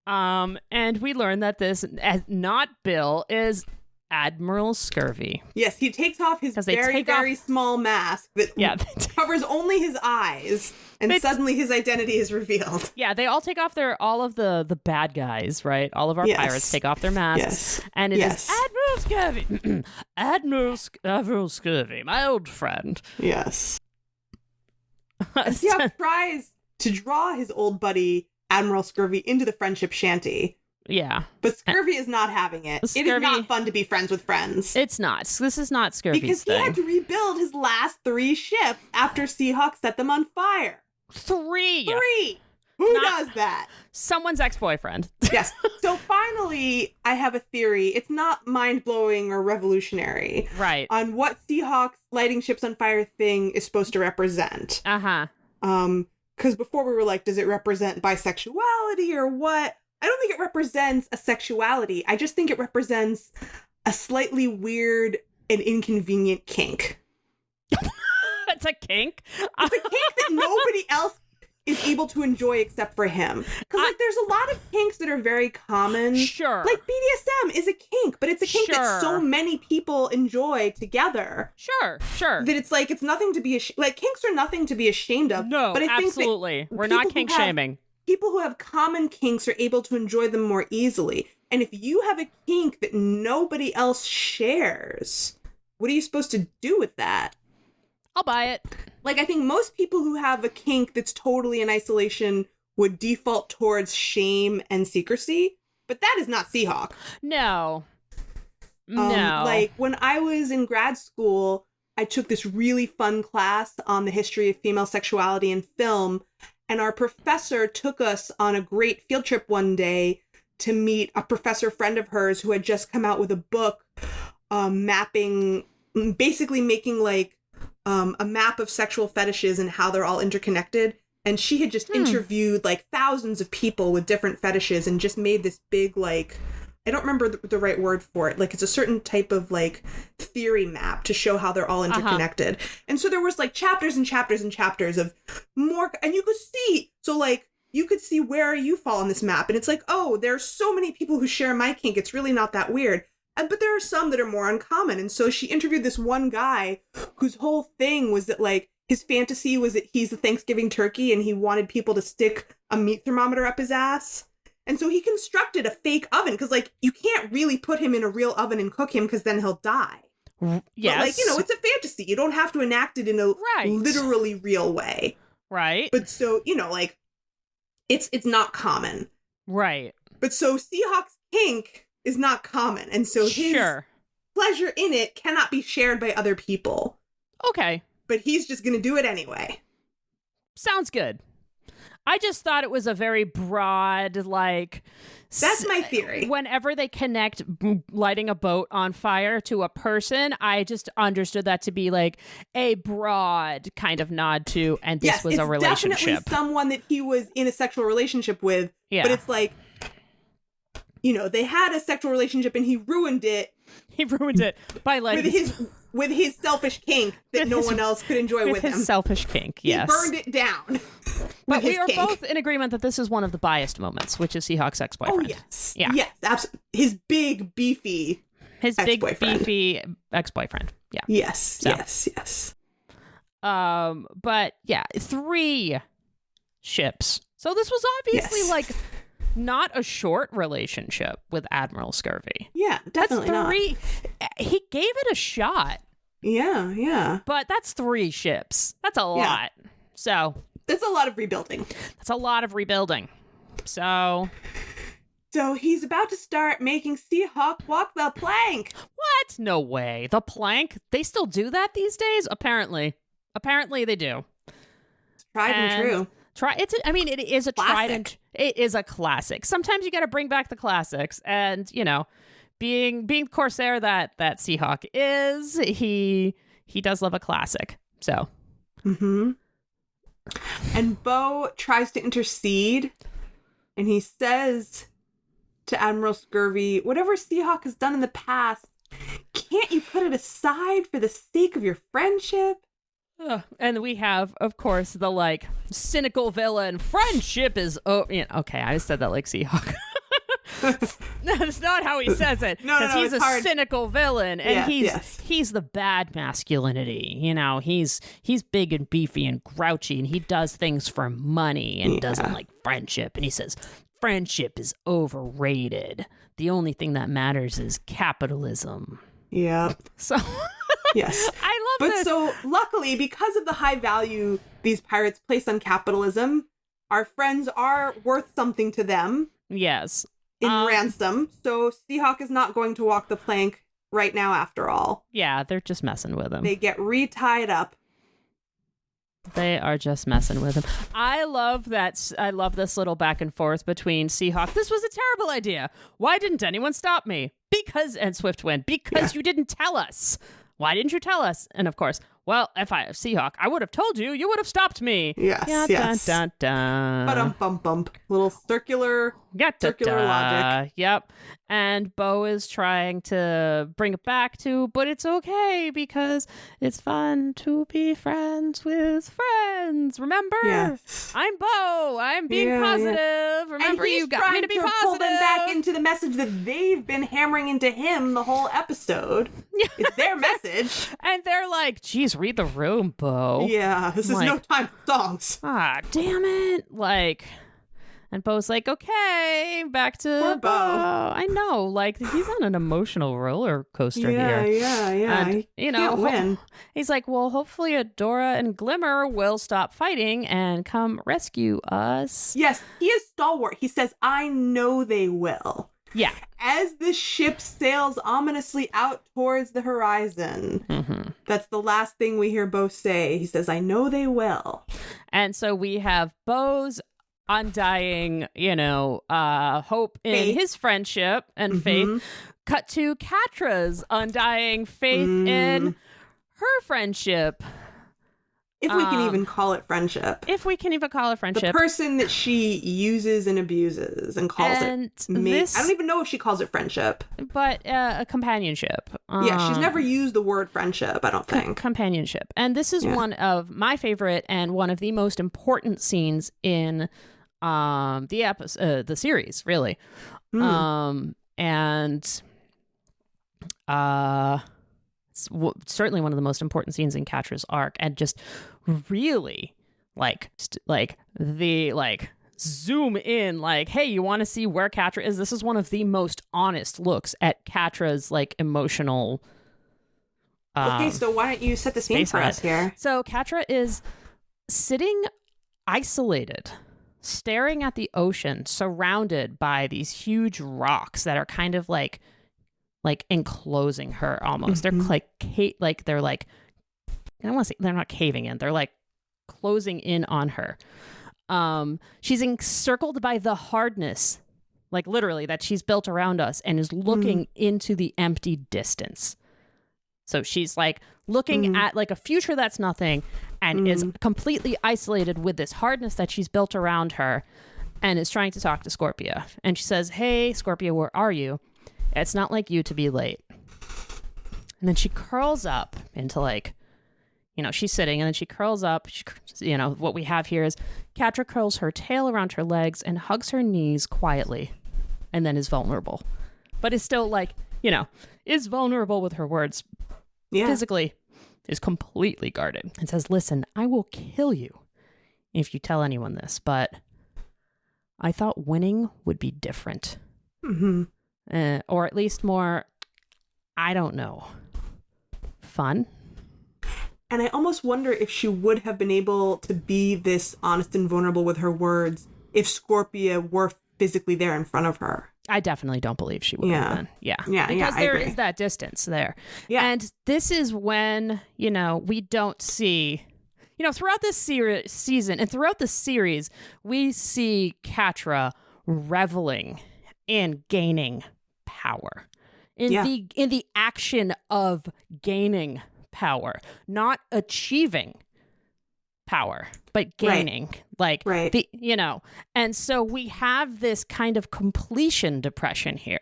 And we learn that this not Bill is Admiral Scurvy. Yes, he takes off his very small mask that covers only his eyes, and suddenly his identity is revealed. Yeah, they all take off all of the bad guys, right? All of our pirates take off their masks. Yes. And it is Admiral Scurvy. Admiral Scurvy, my old friend. Yes. Seahawk tries to draw his old buddy, Admiral Scurvy, into the friendship shanty. Yeah. But Scurvy is not having it. It is not fun to be friends with friends. It's not. This is not Scurvy's because he had to rebuild his last 3 ships after Seahawk set them on fire. 3! Who does that? Someone's ex-boyfriend. Yes. So finally, I have a theory. It's not mind-blowing or revolutionary. Right. On what Seahawk's lighting ships on fire thing is supposed to represent. Uh-huh. because before we were like, does it represent bisexuality or what? I don't think it represents a sexuality. I just think it represents a slightly weird and inconvenient kink. It's a kink? It's a kink that nobody else is able to enjoy except for him. Because like, there's a lot of kinks that are very common. Sure. Like BDSM is a kink, but it's a kink that so many people enjoy together. Sure. That it's like, it's nothing to be like, kinks are nothing to be ashamed of. No, but I absolutely. Think we're not kink shaming. People who have common kinks are able to enjoy them more easily. And if you have a kink that nobody else shares, what are you supposed to do with that? I'll buy it. Like, I think most people who have a kink that's totally in isolation would default towards shame and secrecy, but that is not Seahawk. No. Like, when I was in grad school, I took this really fun class on the history of female sexuality in film, and our professor took us on a great field trip one day to meet a professor friend of hers who had just come out with a book basically making, like, a map of sexual fetishes and how they're all interconnected. And she had just interviewed like thousands of people with different fetishes and just made this big, like, I don't remember the right word for it. Like, it's a certain type of like theory map to show how they're all interconnected. And so there was like chapters and chapters and chapters of more, and you could see, so like, you could see where you fall on this map. And it's like, oh, there's so many people who share my kink. It's really not that weird. But there are some that are more uncommon. And so she interviewed this one guy whose whole thing was that, like, his fantasy was that he's a Thanksgiving turkey and he wanted people to stick a meat thermometer up his ass. And so he constructed a fake oven because, like, you can't really put him in a real oven and cook him because then he'll die. Yes. But, like, you know, it's a fantasy. You don't have to enact it in a literally real way. Right. But so, you know, like, it's not common. Right. But so Seahawk's kink is not common, and so his pleasure in it cannot be shared by other people. Okay. But he's just gonna do it anyway. Sounds good. I just thought it was a very broad, like... That's my theory. Whenever they connect lighting a boat on fire to a person, I just understood that to be like a broad kind of nod to, and this was a relationship. It's definitely someone that he was in a sexual relationship with, but it's like, you know, they had a sexual relationship and he ruined it. He ruined it by letting with his selfish kink that no one else could enjoy with him. His selfish kink, yes. He burned it down. But we are both in agreement that this is one of the biased moments, which is Seahawk's ex-boyfriend. Oh, yes. Yeah. Yes, absolutely. His big, beefy ex-boyfriend. Yeah. Yes, yes. But yeah, 3 ships. So this was obviously like not a short relationship with Admiral Scurvy. Yeah, definitely that's 3. not. He gave it a shot. Yeah. But that's 3 ships. That's a lot. So that's a lot of rebuilding. So he's about to start making Seahawk walk the plank. What? No way. The plank? They still do that these days? Apparently they do. It's tried and true. It is a classic. It is a classic. Sometimes you got to bring back the classics, and you know, being Corsair that Seahawk is, he does love a classic. So, and Bo tries to intercede, and he says to Admiral Scurvy, "Whatever Seahawk has done in the past, can't you put it aside for the sake of your friendship?" And we have, of course, the like cynical villain. Friendship is okay. I said that like Seahawk. That's not how he says it. No, he's a hard. Cynical villain, and he's the bad masculinity. You know, he's big and beefy and grouchy, and he does things for money and doesn't like friendship. And he says friendship is overrated. The only thing that matters is capitalism. Yeah. So. Yes. I love this. But so, luckily, because of the high value these pirates place on capitalism, our friends are worth something to them. Yes. In ransom. So Seahawk is not going to walk the plank right now, after all. Yeah, they're just messing with him. They get re-tied up. They are just messing with him. I love that. I love this little back and forth between Seahawk. This was a terrible idea. Why didn't anyone stop me? And Swiftwind. Because you didn't tell us. why didn't you tell us? And of course, well, if I Seahawk, I would have told you. You would have stopped me. Yes, yeah, yes. Dun, dun, dun. Ba-dum-bum-bump. Little circular logic. Yep. And Bo is trying to bring it back to, but it's okay because it's fun to be friends with friends. Remember? Yes. I'm Bo. I'm being positive. Remember, you got me to be positive. Pull them back into the message that they've been hammering into him the whole episode. It's their message. And they're like, geez, read the room, Bo. Yeah, this is no time for songs. Ah, damn it. Like, and Bo's like, okay, back to Poor Bo. I know, like, he's on an emotional roller coaster here. Yeah. And, you know, can't win. He's like, well, hopefully Adora and Glimmer will stop fighting and come rescue us. Yes, he is stalwart. He says, I know they will. Yeah. As the ship sails ominously out towards the horizon, that's the last thing we hear Bo say. He says, I know they will. And so we have Bo's undying, hope in his friendship and faith. Cut to Catra's undying faith in her friendship. If we can even call it friendship. If we can even call it friendship. The person that she uses and abuses and calls it. I don't even know if she calls it friendship. But a companionship. Yeah, she's never used the word friendship, I don't think. Companionship. And this is one of my favorite and one of the most important scenes in the episode, the series, really. It's certainly one of the most important scenes in Catra's arc, and just really zoom in, like, hey, you want to see where Catra is? This is one of the most honest looks at Catra's emotional. Okay, so why don't you set the scene for us here? So Catra is sitting isolated, staring at the ocean, surrounded by these huge rocks that are kind of like enclosing her almost. They're I don't want to say they're not caving in. They're like closing in on her. She's encircled by the hardness, like literally, that she's built around us, and is looking into the empty distance. So she's like looking at like a future that's nothing, and is completely isolated with this hardness that she's built around her, and is trying to talk to Scorpia. And she says, hey, Scorpia, where are you? It's not like you to be late. And then she curls up into she's sitting, and then she curls up. What we have here is Catra curls her tail around her legs and hugs her knees quietly, and then is vulnerable. But is still is vulnerable with her words. Yeah. Physically is completely guarded, and says, listen, I will kill you if you tell anyone this, but I thought winning would be different. Or at least more, I don't know, fun. And I almost wonder if she would have been able to be this honest and vulnerable with her words if Scorpia were physically there in front of her. I definitely don't believe she would have been. Yeah. Because there is that distance there. Yeah. And this is when, we don't see, throughout this season and throughout the series, we see Catra reveling in gaining power, in the action of gaining power, not achieving power, but gaining. And so we have this kind of completion depression here,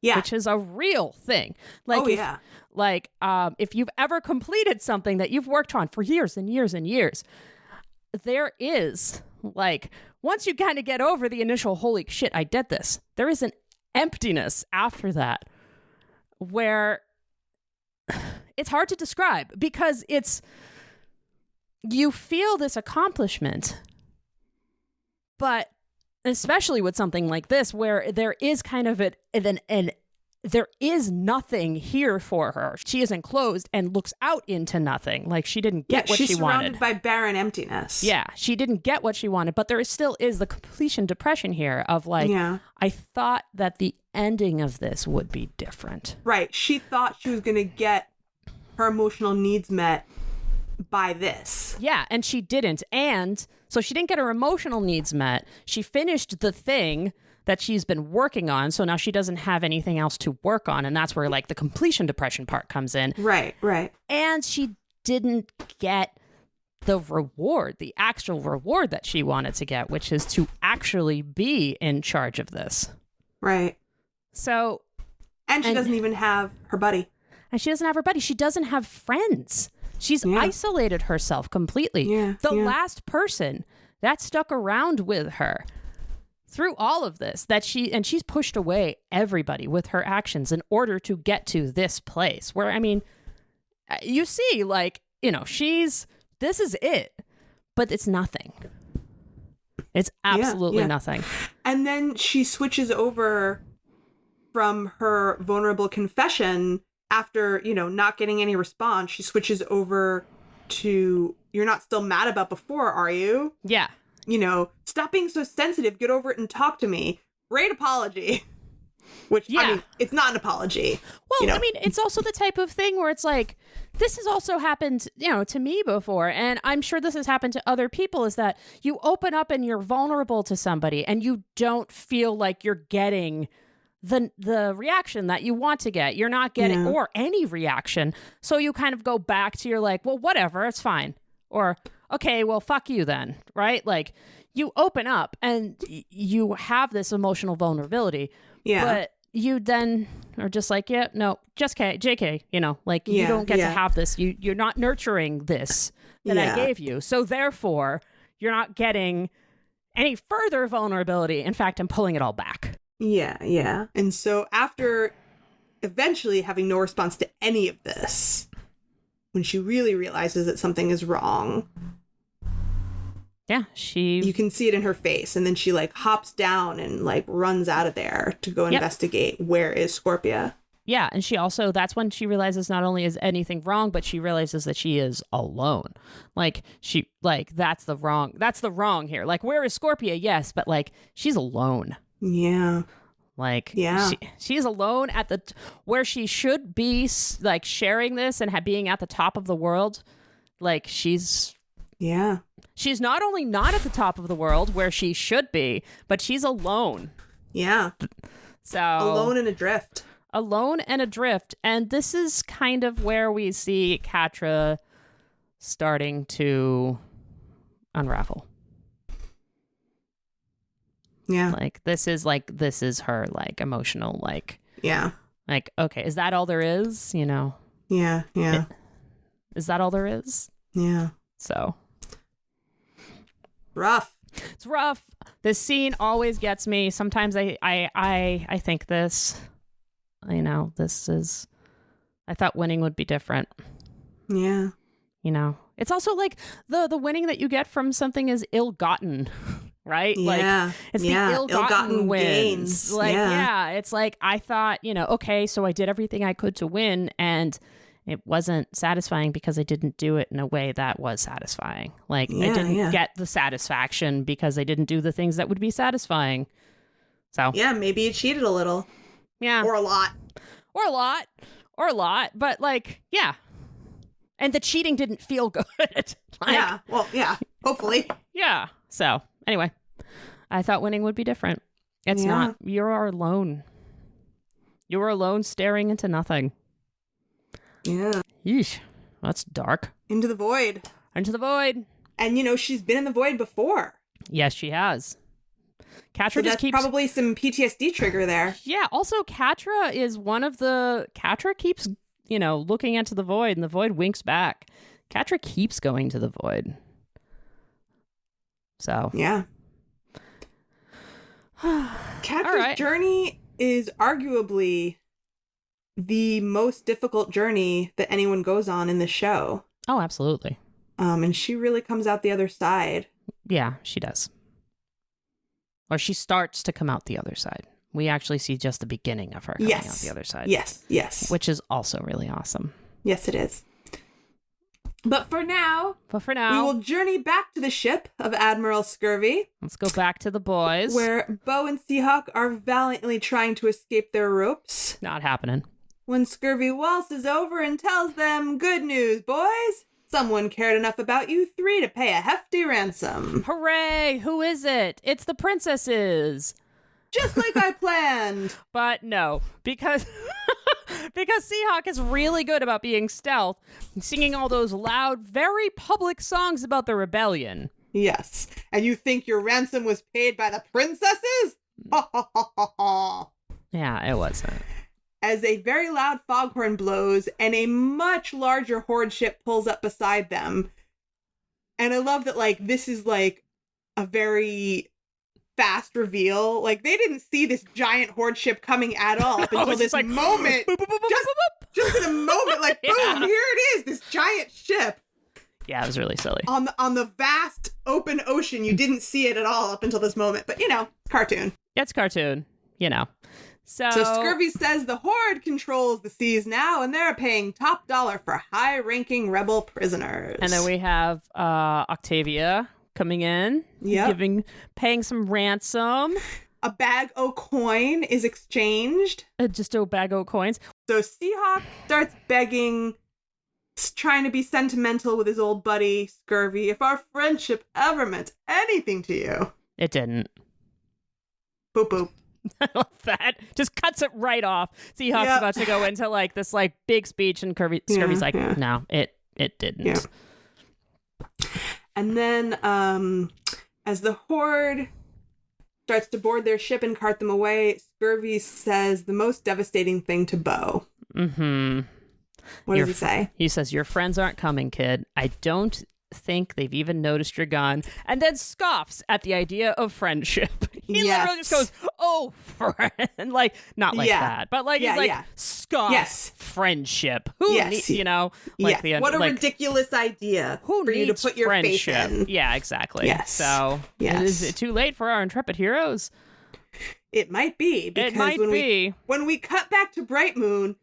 which is a real thing. If you've ever completed something that you've worked on for years and years and years, there is once you kind of get over the initial, holy shit, I did this, there is an emptiness after that where it's hard to describe, because you feel this accomplishment, but especially with something like this, where there is kind of there is nothing here for her. She is enclosed and looks out into nothing. Like she didn't get what she wanted. She's surrounded by barren emptiness. Yeah, she didn't get what she wanted, but there still is the completion depression here of I thought that the ending of this would be different. Right. She thought she was going to get her emotional needs met by this. Yeah, and she didn't. And so she didn't get her emotional needs met. She finished the thing that she's been working on. So now she doesn't have anything else to work on. And that's where like the completion depression part comes in. Right. And she didn't get the reward, the actual reward that she wanted to get, which is to actually be in charge of this. Right. So. And she doesn't even have her buddy. And she doesn't have her buddy. She doesn't have friends. She's isolated herself completely. The last person that stuck around with her through all of this, she's pushed away everybody with her actions in order to get to this place where, I mean, you see, like, you know, this is it, but it's nothing. It's absolutely nothing. And then she switches over from her vulnerable confession after, you know, not getting any response. She switches over to, you're not still mad about before, are you? Yeah. You know, stop being so sensitive. Get over it and talk to me. Great apology. Which, I mean, it's not an apology. Well, you know? I mean, it's also the type of thing where it's like, this has also happened, you know, to me before. And I'm sure this has happened to other people, is that you open up and you're vulnerable to somebody and you don't feel like you're getting the reaction that you want to get. You're not getting, or any reaction. So you kind of go back to your like, well, whatever, it's fine. Or, okay, well, fuck you then, right? Like, you open up and you have this emotional vulnerability. Yeah. But you then are just like, yeah, no, just JK, you know, like, you don't get to have this. You're not nurturing this that I gave you. So therefore, you're not getting any further vulnerability. In fact, I'm pulling it all back. Yeah. And so after eventually having no response to any of this, when she really realizes that something is wrong. Yeah, you can see it in her face. And then she like hops down and like runs out of there to go investigate where is Scorpia. Yeah, and she also, that's when she realizes not only is anything wrong, but she realizes that she is alone. Like, that's the wrong here. Like, where is Scorpia? Yes, but like, she's alone. Yeah. Like, she's alone at where she should be, like, sharing this and being at the top of the world. Like, she's not only not at the top of the world where she should be, but she's alone. Yeah. So alone and adrift. And this is kind of where we see Catra starting to unravel. Yeah. Like, this is her, like, emotional, like... Yeah. Like, okay, is that all there is? You know? Yeah. Is that all there is? Yeah. So... Rough. It's rough. This scene always gets me. Sometimes I think this... You know, I thought winning would be different. Yeah. You know? It's also, like, the winning that you get from something is ill-gotten... Right? Yeah. Like, it's the ill-gotten wins. Gains. Like, it's like, I thought, you know, okay, so I did everything I could to win, and it wasn't satisfying because I didn't do it in a way that was satisfying. Like, I didn't get the satisfaction because I didn't do the things that would be satisfying. So. Yeah, maybe you cheated a little. Yeah. Or a lot. But, like, yeah. And the cheating didn't feel good. Like, hopefully. Yeah. So, anyway, I thought winning would be different. It's not. You're alone. You're alone staring into nothing. Yeah. Yeesh. That's dark. Into the void. And, you know, she's been in the void before. Yes, she has. Catra that's probably some PTSD trigger there. Yeah. Also, Catra keeps, you know, looking into the void, and the void winks back. Catra keeps going to the void. So. Yeah. Catra's journey is arguably the most difficult journey that anyone goes on in the show. Oh, absolutely. And she really comes out the other side. Yeah, she does. Or she starts to come out the other side. We actually see just the beginning of her coming out the other side. Yes. Which is also really awesome. Yes, it is. But for now, we will journey back to the ship of Admiral Scurvy. Let's go back to the boys. Where Bo and Seahawk are valiantly trying to escape their ropes. Not happening. When Scurvy waltzes over and tells them, "Good news, boys. Someone cared enough about you three to pay a hefty ransom." Hooray! Who is it? It's the princesses. Just like I planned. But no, because because Seahawk is really good about being stealth, singing all those loud, very public songs about the rebellion. Yes. And you think your ransom was paid by the princesses? Ha ha ha ha ha. Yeah, it wasn't. As a very loud foghorn blows and a much larger horde ship pulls up beside them. And I love that, like, this is like a very fast reveal. Like, they didn't see this giant horde ship coming at all up until this moment. Just in a moment, like, boom, here it is, this giant ship. Yeah, it was really silly. On the vast open ocean, you didn't see it at all up until this moment. But, you know, cartoon. It's cartoon, you know. So Scurvy says the Horde controls the seas now, and they're paying top dollar for high-ranking rebel prisoners. And then we have Octavia coming in, paying some ransom. A bag o' coin is exchanged. Just a bag o' coins. So Seahawk starts begging, trying to be sentimental with his old buddy, Scurvy. If our friendship ever meant anything to you. It didn't. Boop, boop. I love that. Just cuts it right off. Seahawk's about to go into like this like big speech, and Scurvy's like, no, it didn't. Yeah. And then as the Horde starts to board their ship and cart them away, Scurvy says the most devastating thing to Bo. Mm-hmm. What does he say? He says, your friends aren't coming, kid. I don't think they've even noticed you're gone, and then scoffs at the idea of friendship. He literally just goes, oh, friend. Like, not like that, but like, he's like, scoff friendship. Who needs, you know, like the what a ridiculous idea who for you to put your friendship? faith in. Yeah, exactly. Yes. So, is it too late for our intrepid heroes? It might be. Because when we cut back to Bright Moon,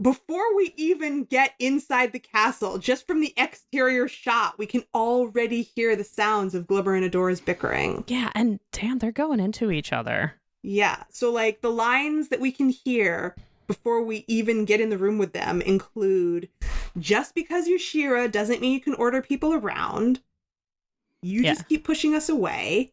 before we even get inside the castle, just from the exterior shot, we can already hear the sounds of Glimmer and Adora's bickering. Yeah, and damn, they're going into each other. Yeah, so like the lines that we can hear before we even get in the room with them include, just because you're She-Ra doesn't mean you can order people around. You just keep pushing us away.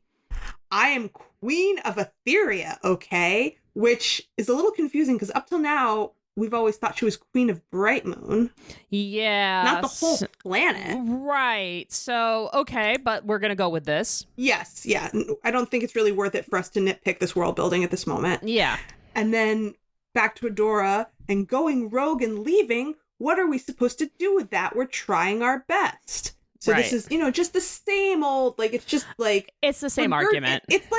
I am Queen of Etheria, okay? Which is a little confusing because up till now, we've always thought she was Queen of Bright Moon. Yeah. Not the whole planet. Right. So, okay, but we're going to go with this. Yes, yeah. I don't think it's really worth it for us to nitpick this world building at this moment. Yeah. And then back to Adora and going rogue and leaving. What are we supposed to do with that? We're trying our best. So this is, just the same old, like, it's just like... It's the same argument. It's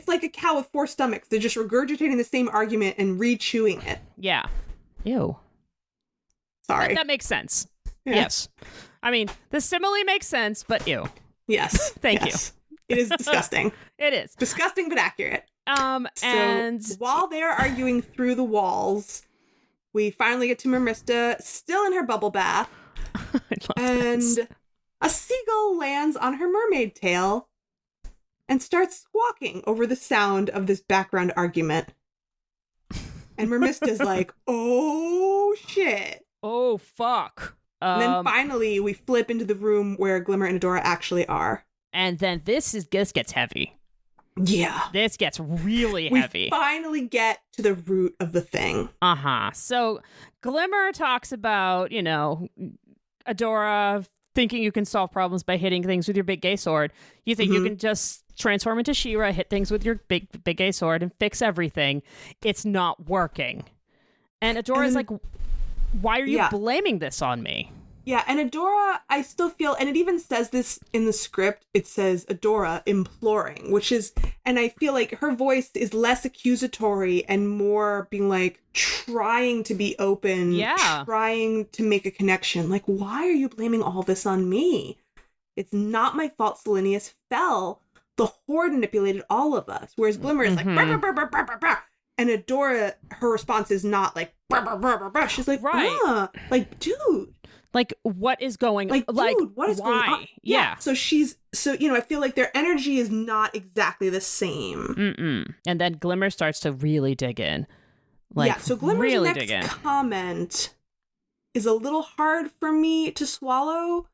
like a cow with four stomachs. They're just regurgitating the same argument and re-chewing it. Yeah. Ew. Sorry. That makes sense. Yeah. Yes. I mean, the simile makes sense, but ew. Yes. Thank you. It is disgusting. It is. Disgusting, but accurate. And while they're arguing through the walls, we finally get to Mermista, still in her bubble bath. I love this. A seagull lands on her mermaid tail and starts squawking over the sound of this background argument. And Mermista's like, oh, shit. Oh, fuck. And then finally, we flip into the room where Glimmer and Adora actually are. And then this gets heavy. Yeah. This gets really heavy. We finally get to the root of the thing. Uh-huh. So Glimmer talks about, Adora thinking you can solve problems by hitting things with your big gay sword. You think you can just transform into She-Ra, hit things with your big gay sword, and fix everything. It's not working. And Adora's like, why are you blaming this on me? Yeah, and Adora, I still feel, and it even says this in the script, it says Adora imploring, which is, and I feel like her voice is less accusatory and more being like, trying to be open, trying to make a connection. Like, why are you blaming all this on me? It's not my fault Selenius fell. The Horde manipulated all of us. Whereas Glimmer is like, brr, brr, brr, brr, brr, brr, brr. And Adora, her response is not like, brr, brr, brr, brr, brr. She's like, like, dude. Like, what is going on? Like, dude, what is why? going on? Yeah. So I feel like their energy is not exactly the same. Mm-mm. And then Glimmer starts to really dig in. So Glimmer's next comment is a little hard for me to swallow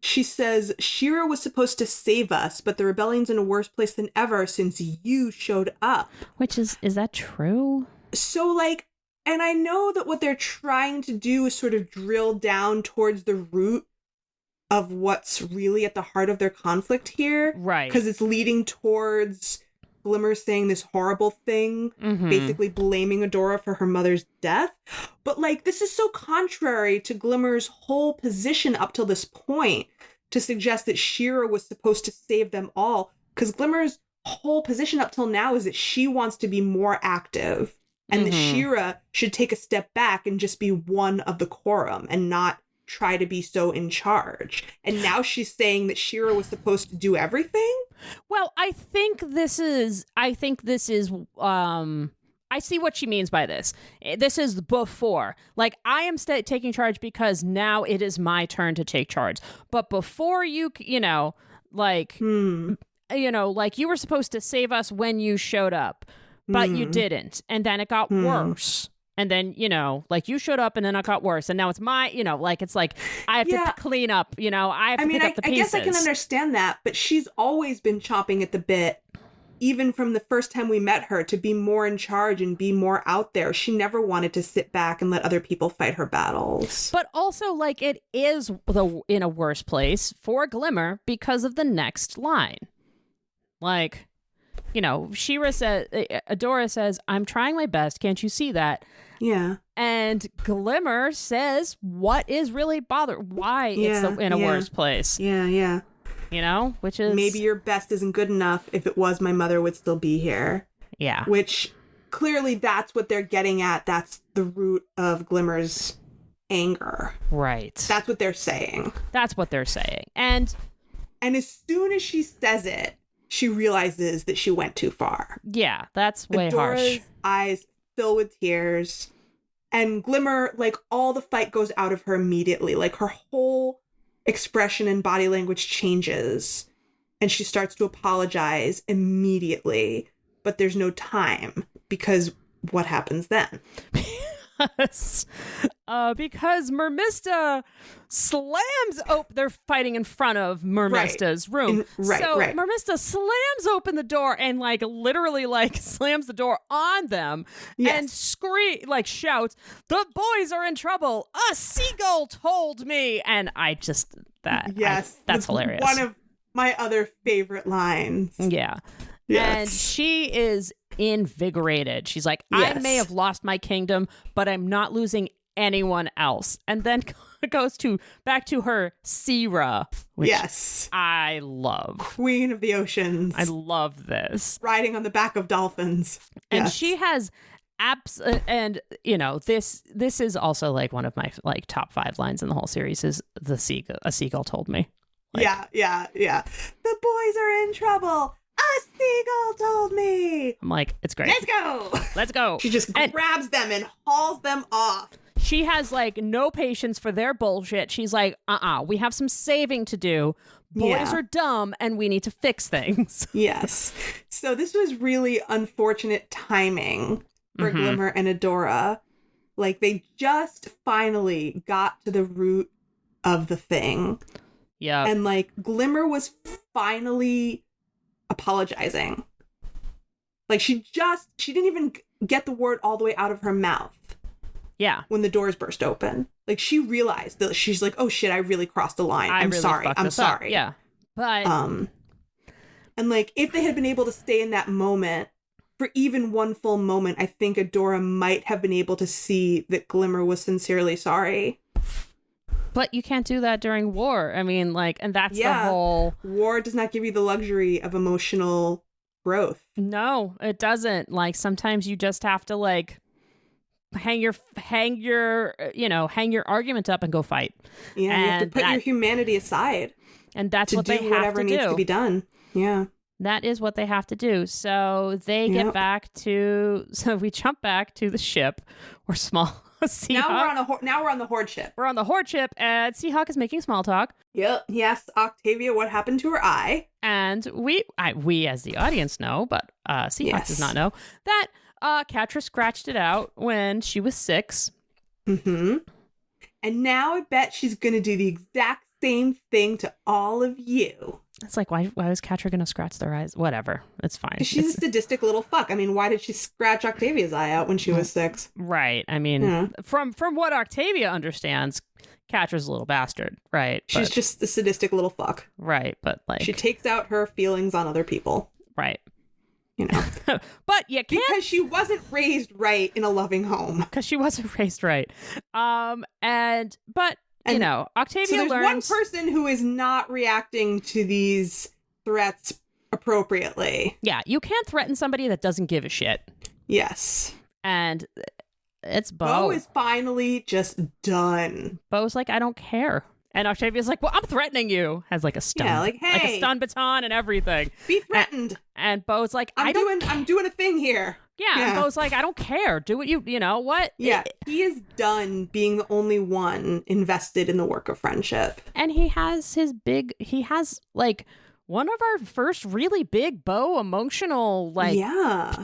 She says, Shira was supposed to save us, but the rebellion's in a worse place than ever since you showed up. Which is that true? So, like, and I know that what they're trying to do is sort of drill down towards the root of what's really at the heart of their conflict here. Right. Because it's leading towards Glimmer saying this horrible thing, basically blaming Adora for her mother's death. But, like, this is so contrary to Glimmer's whole position up till this point to suggest that Shira was supposed to save them all. Because Glimmer's whole position up till now is that she wants to be more active and that Shira should take a step back and just be one of the quorum and not try to be so in charge. And now she's saying that Shira was supposed to do everything? Well, I see what she means by this. This is before. Like, I am taking charge because now it is my turn to take charge. But before like, like you were supposed to save us when you showed up, but you didn't. And then it got worse. And then, like, you showed up and then it got worse. And now it's my, like, it's like, I have to clean up, I have to pick up the pieces. I guess I can understand that, but she's always been chomping at the bit, even from the first time we met her, to be more in charge and be more out there. She never wanted to sit back and let other people fight her battles. But also, like, it is in a worse place for Glimmer because of the next line. Like, Adora says, I'm trying my best. Can't you see that? Yeah. And Glimmer says, what is really why it's in a worse place. Yeah. Which is... Maybe your best isn't good enough. If it was, my mother would still be here. Yeah. Which, clearly, that's what they're getting at. That's the root of Glimmer's anger. Right. That's what they're saying. And as soon as she says it, she realizes that she went too far. Yeah, that's way harsh. Adora's eyes fill with tears. And Glimmer, like, all the fight goes out of her immediately. Like, her whole expression and body language changes. And she starts to apologize immediately. But there's no time. Because what happens then? Because Mermista slams open. They're fighting in front of Mermista's room. Mermista slams open the door and, like, literally, like, slams the door on them and shouts, "The boys are in trouble. A seagull told me." And that's hilarious. One of my other favorite lines. Yeah. Yes. And she is invigorated. She's like, I may have lost my kingdom, but I'm not losing anyone else. And then goes back to her Sira, which I love. Queen of the oceans. I love this. Riding on the back of dolphins. And she has this is also, like, one of my, like, top 5 lines in the whole series is a seagull told me. Like, yeah. The boys are in trouble. A seagull told me. I'm like, it's great. Let's go. She just grabs them and hauls them off. She has, like, no patience for their bullshit. She's like, we have some saving to do. Boys are dumb and we need to fix things. Yes. So this was really unfortunate timing for Glimmer and Adora. Like, they just finally got to the root of the thing. Yeah. And, like, Glimmer was finally apologizing. Like, she didn't even get the word all the way out of her mouth. Yeah. When the doors burst open. Like, she realized that she's like, oh shit, I really crossed the line. I'm sorry. Yeah. But and, like, if they had been able to stay in that moment for even one full moment, I think Adora might have been able to see that Glimmer was sincerely sorry. But you can't do that during war. I mean, like, and that's the whole... War does not give you the luxury of emotional growth. No, it doesn't. Like, sometimes you just have to, like, hang your argument up and go fight. Yeah, and you have to put your humanity aside. And that's what they have to do. Whatever needs to be done. Yeah. That is what they have to do. So they get back to... So we jump back to the ship. We're small... Now we're on the Horde ship. We're on the Horde ship, and Seahawk is making small talk. Yep. He asks Octavia what happened to her eye. And we as the audience know, but Seahawk does not know, that Catra scratched it out when she was 6. Mm-hmm. And now I bet she's going to do the exact same thing to all of you. It's like, why was Catra gonna scratch their eyes? Whatever. It's fine. She's a sadistic little fuck. I mean, why did she scratch Octavia's eye out when she was 6? Right. I mean, from what Octavia understands, Catra's a little bastard, right? She's just a sadistic little fuck. Right, but like... She takes out her feelings on other people. Right. You know. But you can't... Because she wasn't raised right in a loving home. Because she wasn't raised right. You know, Octavia so there's learns... one person who is not reacting to these threats appropriately. Yeah, you can't threaten somebody that doesn't give a shit. Yes. And it's Bo. Bo is finally just done. Bo's like, I don't care. And Octavia's like, well, I'm threatening you. Has like a stun. Yeah, like, hey. Like a stun baton and everything. Be threatened. And Bo's like, I'm doing a thing here. Yeah, and Bo's like, I don't care. Do what you know what? Yeah, he is done being the only one invested in the work of friendship. And he has like one of our first really big Bo emotional, like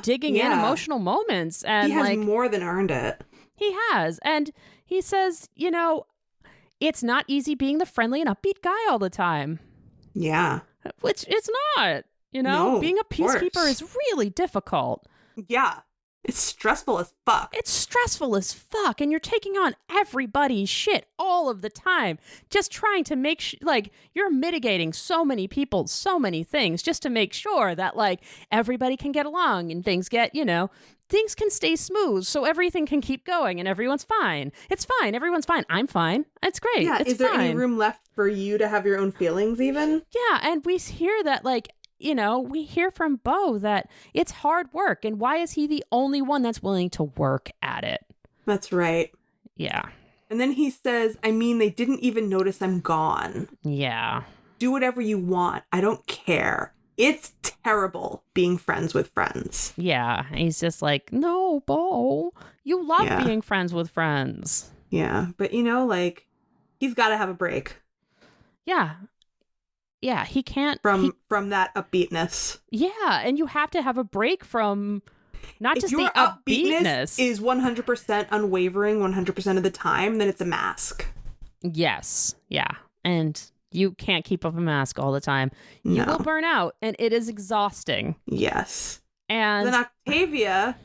digging in emotional moments. And he has like more than earned it. He has. And he says, you know, it's not easy being the friendly and upbeat guy all the time. Yeah. Which it's not, you know, No, being a peacekeeper course. is really difficult. Yeah. It's stressful as fuck. It's stressful as fuck, and you're taking on everybody's shit all of the time. Just trying to make like you're mitigating so many people, so many things, just to make sure that like everybody can get along and things get, you know, things can stay smooth, so everything can keep going and everyone's fine. It's fine. Everyone's fine. I'm fine. It's great. Yeah. It's is there fine. any room left for you to have your own feelings, even? Yeah, and we hear that like. You know, we hear from Bo that it's hard work. And why is he the only one that's willing to work at it? That's right. Yeah. And then he says, I mean, they didn't even notice I'm gone. Yeah. Do whatever you want. I don't care. It's terrible being friends with friends. Yeah. He's just like, no, Bo, you love being friends with friends. Yeah. But, you know, like, he's got to have a break. Yeah. Yeah, he can't... From that upbeatness. Yeah, and you have to have a break from not just the upbeatness. Is 100% unwavering 100% of the time, then it's a mask. Yes, yeah. And you can't keep up a mask all the time. You will burn out, and it is exhausting. Yes. And then Octavia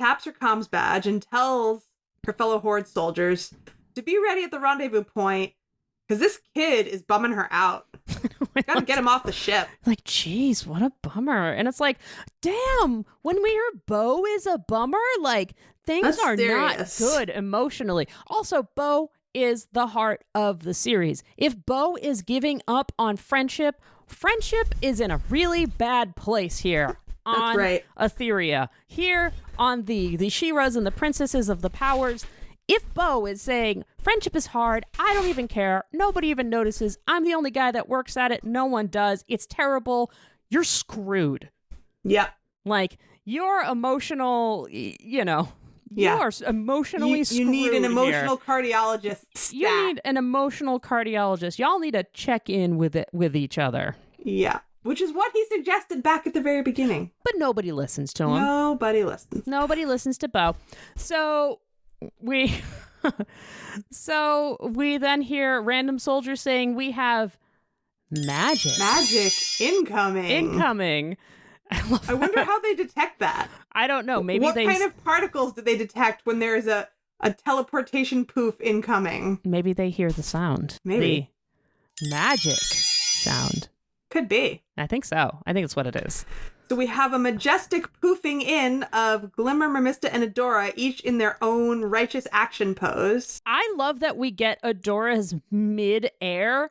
taps her comms badge and tells her fellow Horde soldiers to be ready at the rendezvous point, because this kid is bumming her out. Gotta get him off the ship. Like, geez, what a bummer. And it's like, damn, when we hear Bo is a bummer, like, things are not good emotionally. Also, Bo is the heart of the series. If Bo is giving up on friendship is in a really bad place here. On Etheria. Here on the She-Ras and the Princesses of the Powers. If Bo is saying, friendship is hard, I don't even care, nobody even notices, I'm the only guy that works at it, no one does, it's terrible, you're screwed. Yep. Like, you're emotional, you know, you are emotionally screwed. You need an emotional cardiologist stat. You need an emotional cardiologist. Y'all need to check in with each other. Yeah. Which is what he suggested back at the very beginning. But nobody listens to him. Nobody listens. Nobody listens to Bo. So... We then hear random soldiers saying we have magic incoming. I wonder how they detect that. I don't know. Maybe what kind of particles do they detect when there's a teleportation poof incoming? Maybe they hear the sound. Maybe the magic sound. Could be. I think so. I think that's what it is. So we have a majestic poofing in of Glimmer, Mermista, and Adora, each in their own righteous action pose. I love that we get Adora's mid-air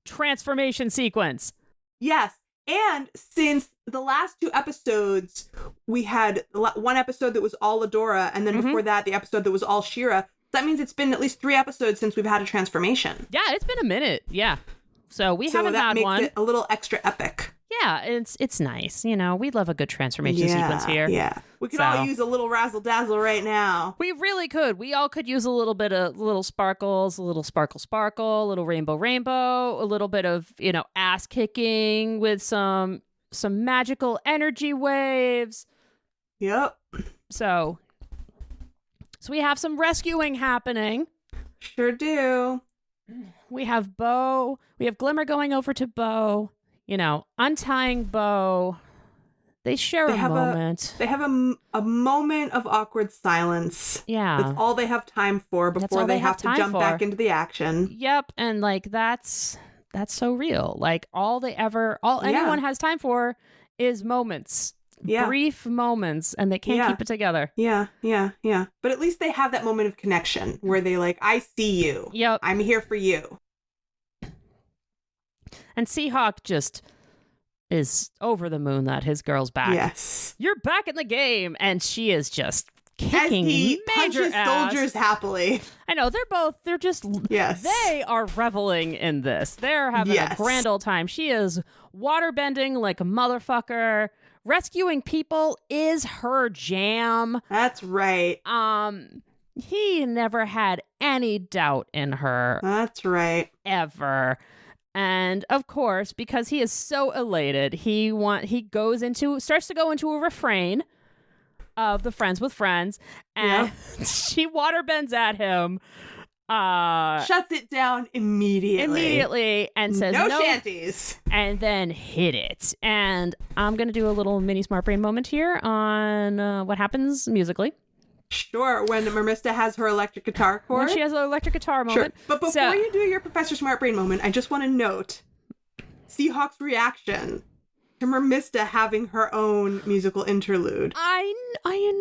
transformation sequence. Yes. And since the last 2 episodes, we had one episode that was all Adora, and then before that, the episode that was all She-Ra. That means it's been at least 3 episodes since we've had a transformation. Yeah, it's been a minute. Yeah. So we haven't that had makes one. It a little extra epic. Yeah, it's nice. You know, we love a good transformation sequence here. Yeah. We could all use a little razzle dazzle right now. We really could. We all could use a little bit of little sparkles, a little sparkle, a little rainbow, a little bit of, you know, ass kicking with some magical energy waves. Yep. So we have some rescuing happening. Sure do. we have Bo. We have Glimmer going over to Bo. Untying Bo. They share a moment. They have a moment of awkward silence. Yeah. That's all they have time for before they have to jump back into the action. Yep. And that's so real. All anyone has time for is moments. Yeah. Brief moments, and they can't keep it together. Yeah. But at least they have that moment of connection where they I see you. Yep. I'm here for you. And Seahawk just is over the moon that his girl's back. Yes. You're back in the game. And she is just kicking as he major punches ass. soldiers happily. I know, they are reveling in this. They're having a grand old time. She is waterbending like a motherfucker. Rescuing people is her jam. That's right. He never had any doubt in her. That's right. Ever. And of course, because he is so elated, he starts to go into a refrain of the Friends with Friends, and she waterbends at him. Shuts it down immediately and says no shanties, and then hit it. And I'm gonna do a little mini smart brain moment here on what happens musically. Sure, when Mermista has her electric guitar chord. When she has an electric guitar moment. Sure. But before you do your Professor Smart Brain moment, I just want to note Seahawk's reaction to Mermista having her own musical interlude. I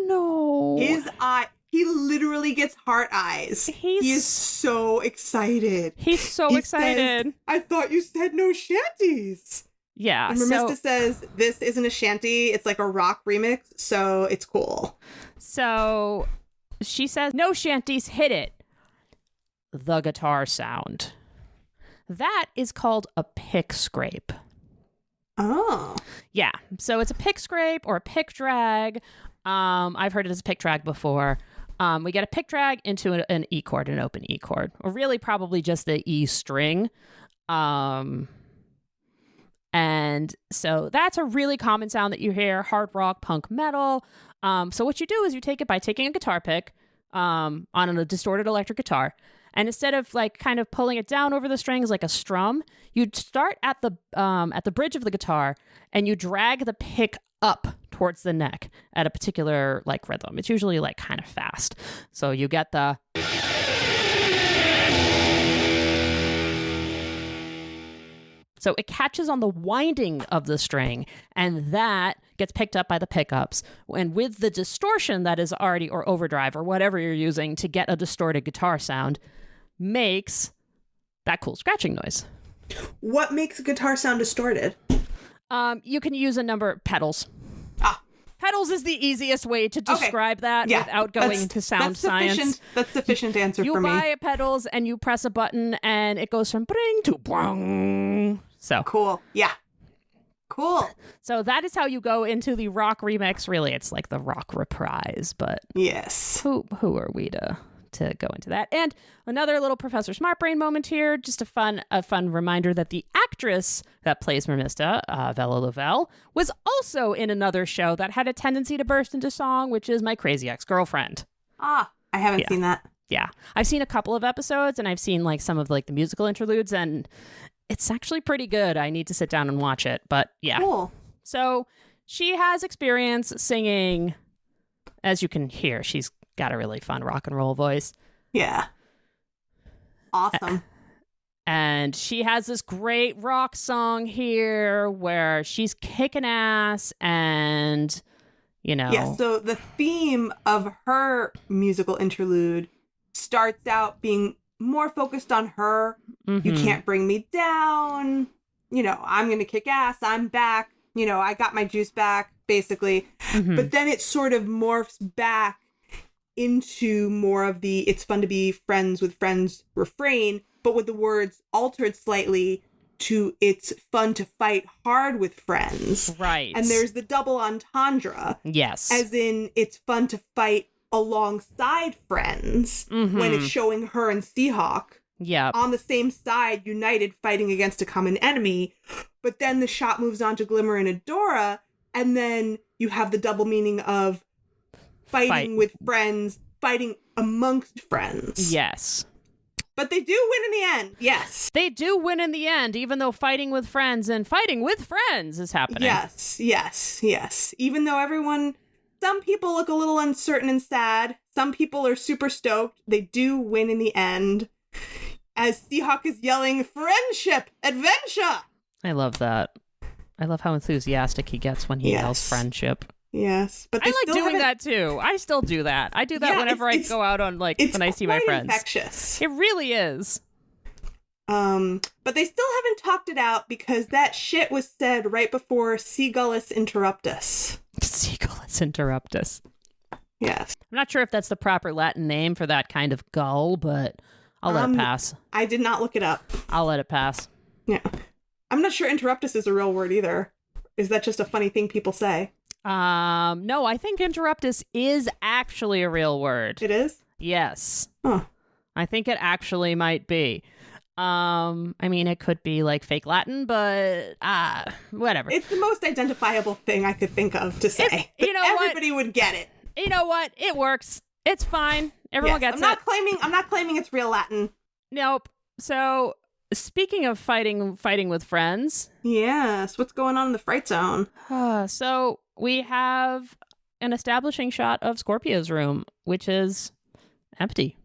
know. His eye, he literally gets heart eyes. He is so excited. He's so excited. Says, I thought you said no shanties. Yeah. And Mermista says, this isn't a shanty, it's like a rock remix, so it's cool. So she says, no shanties, hit it. The guitar sound. That is called a pick scrape. Oh. Yeah. So it's a pick scrape or a pick drag. I've heard it as a pick drag before. We get a pick drag into an E chord, an open E chord, or really probably just the E string. And so that's a really common sound that you hear, hard rock, punk, metal. So what you do is you take it by taking a guitar pick on a distorted electric guitar. And instead of kind of pulling it down over the strings like a strum, you'd start at the bridge of the guitar and you drag the pick up towards the neck at a particular rhythm. It's usually kind of fast. So you get the... So it catches on the winding of the string, and that gets picked up by the pickups. And with the distortion that is already, or overdrive, or whatever you're using to get a distorted guitar sound, makes that cool scratching noise. What makes a guitar sound distorted? You can use a number of pedals. Pedals is the easiest way to describe that without going into sound science. That's sufficient answer for me. You buy pedals and you press a button and it goes from bring to bong. So cool. Yeah. Cool. So that is how you go into the rock remix. Really, it's like the rock reprise, but yes. Who are we to go into that? And another little Professor Smart Brain moment here, just a fun reminder that the actress that plays Mermista, Vella Lovell, was also in another show that had a tendency to burst into song, which is My Crazy Ex-Girlfriend. I haven't seen that. Yeah. I've seen a couple of episodes and I've seen some of the musical interludes, and it's actually pretty good. I need to sit down and watch it, but yeah. Cool. So she has experience singing. As you can hear, she's got a really fun rock and roll voice. Yeah. Awesome. And she has this great rock song here where she's kicking ass and, Yeah, so the theme of her musical interlude starts out being more focused on her. Mm-hmm. You can't bring me down. I'm going to kick ass. I'm back. I got my juice back, basically. Mm-hmm. But then it sort of morphs back into more of the it's fun to be friends with friends refrain, but with the words altered slightly to it's fun to fight hard with friends. Right. And there's the double entendre. Yes. As in it's fun to fight alongside friends when it's showing her and Seahawk on the same side, united, fighting against a common enemy. But then the shot moves on to Glimmer and Adora, and then you have the double meaning of fighting with friends, fighting amongst friends. Yes. But they do win in the end. Yes. They do win in the end, even though fighting with friends is happening. Yes. Even though some people look a little uncertain and sad. Some people are super stoked. They do win in the end. As Seahawk is yelling, friendship, adventure. I love that. I love how enthusiastic he gets when he yells friendship. Yes, but I like doing that too. I still do that. I do that whenever I go out on when I see my friends. It's infectious. It really is. But they still haven't talked it out because that shit was said right before Seagullus Interruptus. Seagullus Interruptus. Yes. I'm not sure if that's the proper Latin name for that kind of gull, but I'll let it pass. I did not look it up. I'll let it pass. Yeah. I'm not sure Interruptus is a real word either. Is that just a funny thing people say? No, I think interruptus is actually a real word. It is? Yes. Huh. I think it actually might be. I mean, it could be like fake Latin, but whatever. It's the most identifiable thing I could think of to say. Everybody would get it. You know what? It works. It's fine. Everyone gets I'm not claiming it's real Latin. Nope. So, speaking of fighting with friends. Yes. What's going on in the fright zone? So we have an establishing shot of Scorpia's room, which is empty.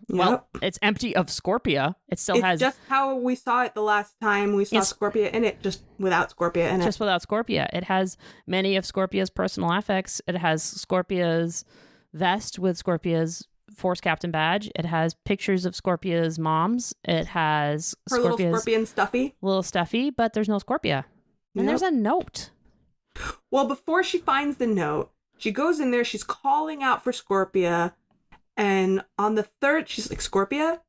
Yep. Well, it's empty of Scorpia. It still has... just how we saw it the last time we saw Scorpia in it, just without Scorpia in it. Just without Scorpia. It has many of Scorpia's personal effects. It has Scorpia's vest with Scorpia's Force Captain badge. It has pictures of Scorpia's moms. It has her little Scorpion stuffy. Little stuffy, but there's no Scorpia. And there's a note. Well, before she finds the note, she goes in there, she's calling out for Scorpia, and on the third, she's like, Scorpia?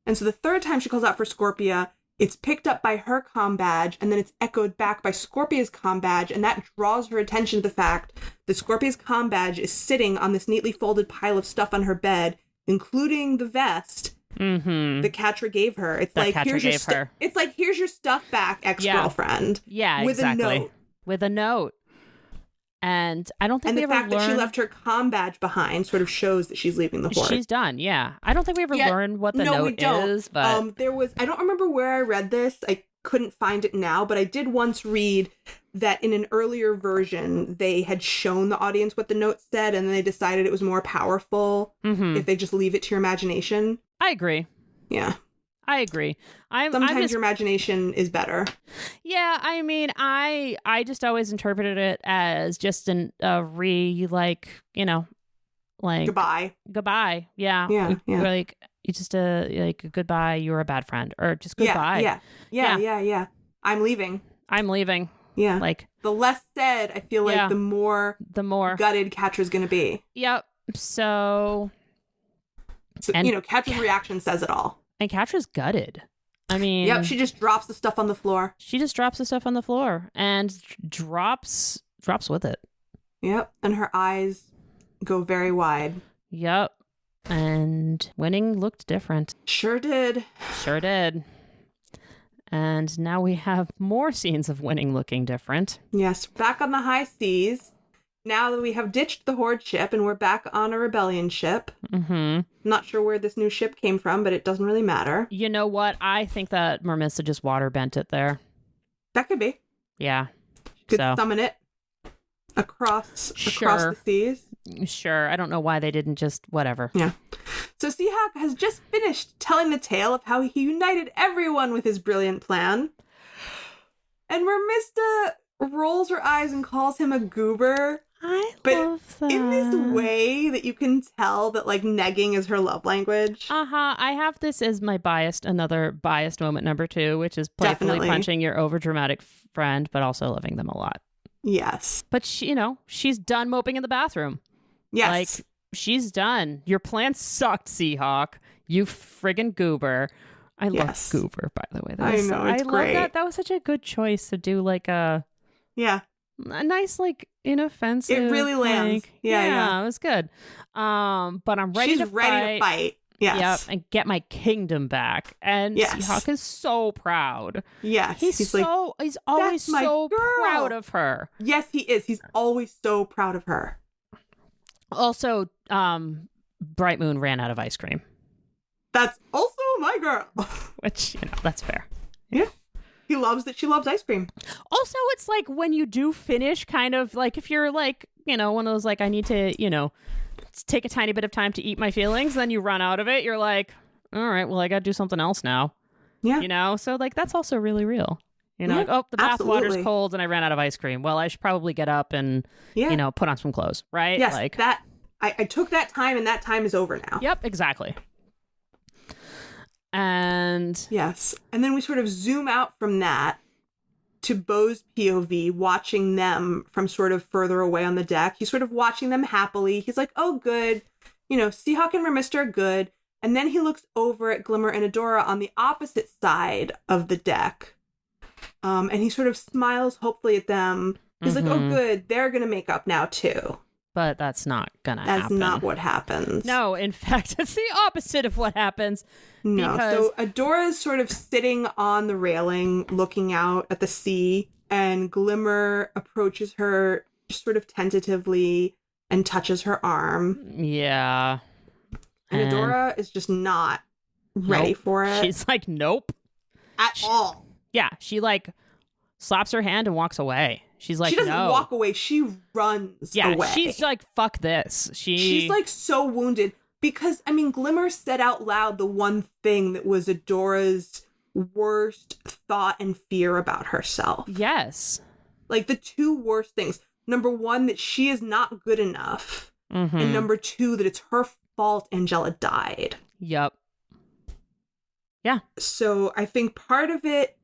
And so the third time she calls out for Scorpia, it's picked up by her comm badge, and then it's echoed back by Scorpia's comm badge, and that draws her attention to the fact that Scorpia's comm badge is sitting on this neatly folded pile of stuff on her bed, including the vest that Catra gave her. It's like, here's your stuff back, ex-girlfriend. Yeah, with exactly. a note. With a note. And I don't think we ever learned... that she left her comm badge behind sort of shows that she's leaving the Horde. She's done, yeah. I don't think we ever learned what the note is, but... I don't remember where I read this. I couldn't find it now, but I did once read that in an earlier version, they had shown the audience what the note said, and then they decided it was more powerful if they just leave it to your imagination. I agree. Yeah. I agree. Sometimes your imagination is better. Yeah, I mean, I just always interpreted it as just goodbye. Yeah. Yeah. Like, you just goodbye, you're a bad friend, or just goodbye. Yeah. I'm leaving. Yeah. Like, the less said, I feel like the more gutted Catra's gonna be. Yep. So Catra's reaction says it all. And Catra's gutted. I mean... Yep, she just drops the stuff on the floor. And drops with it. Yep, and her eyes go very wide. Yep. And winning looked different. Sure did. And now we have more scenes of winning looking different. Yes, back on the high seas. Now that we have ditched the Horde ship and we're back on a rebellion ship. Not sure where this new ship came from, but it doesn't really matter. You know what? I think that Mermissa just water bent it there. That could be. Yeah. Could summon it across the seas. Sure. I don't know why they didn't just whatever. Yeah. So Seahawk has just finished telling the tale of how he united everyone with his brilliant plan. And Mermissa rolls her eyes and calls him a goober. I love that. In this way that you can tell that, like, negging is her love language. I have this as my another biased moment number 2, which is playfully punching your overdramatic friend, but also loving them a lot. Yes. But, she's done moping in the bathroom. Yes. Like, she's done. Your plan sucked, Seahawk. You friggin' goober. I love goober, by the way. I know, it's great. Love that. That was such a good choice to do, like, a nice, like, inoffensive. It really lands. Like, yeah, it was good. But I'm ready to fight. Yes. Yep, and get my kingdom back. And Seahawk is so proud. Yes. He's always so proud of her. Yes, he is. He's always so proud of her. Also, Bright Moon ran out of ice cream. That's also my girl. Which, that's fair. Yeah. He loves that she loves ice cream. Also, it's like when you do finish, kind of like if you're like, one of those like, I need to, take a tiny bit of time to eat my feelings, then you run out of it. You're like, all right, well, I got to do something else now. Yeah. So like that's also really real. Yeah, like, oh, the bath water's absolutely. cold and I ran out of ice cream. Well, I should probably get up and, put on some clothes, right? Yes, like that I took that time and that time is over now. Yep, exactly. And yes. And then we sort of zoom out from that to Beau's POV, watching them from sort of further away on the deck. He's sort of watching them happily. He's like, oh, good. Seahawk and Remister are good. And then he looks over at Glimmer and Adora on the opposite side of the deck. And he sort of smiles hopefully at them. He's like, oh, good. They're going to make up now, too. But that's not going to happen. That's not what happens. No, in fact, it's the opposite of what happens. No. Because... So Adora's sort of sitting on the railing, looking out at the sea, and Glimmer approaches her just sort of tentatively and touches her arm. Yeah. And Adora is just not ready for it. She's like, nope. At all. Yeah, she like slaps her hand and walks away. She's like, she doesn't no. walk away. She runs away. She's like, fuck this. She's like so wounded because, Glimmer said out loud the one thing that was Adora's worst thought and fear about herself. Yes. Like the two worst things. Number one, that she is not good enough. Mm-hmm. And number two, that it's her fault Angela died. Yep. Yeah. So I think part of it,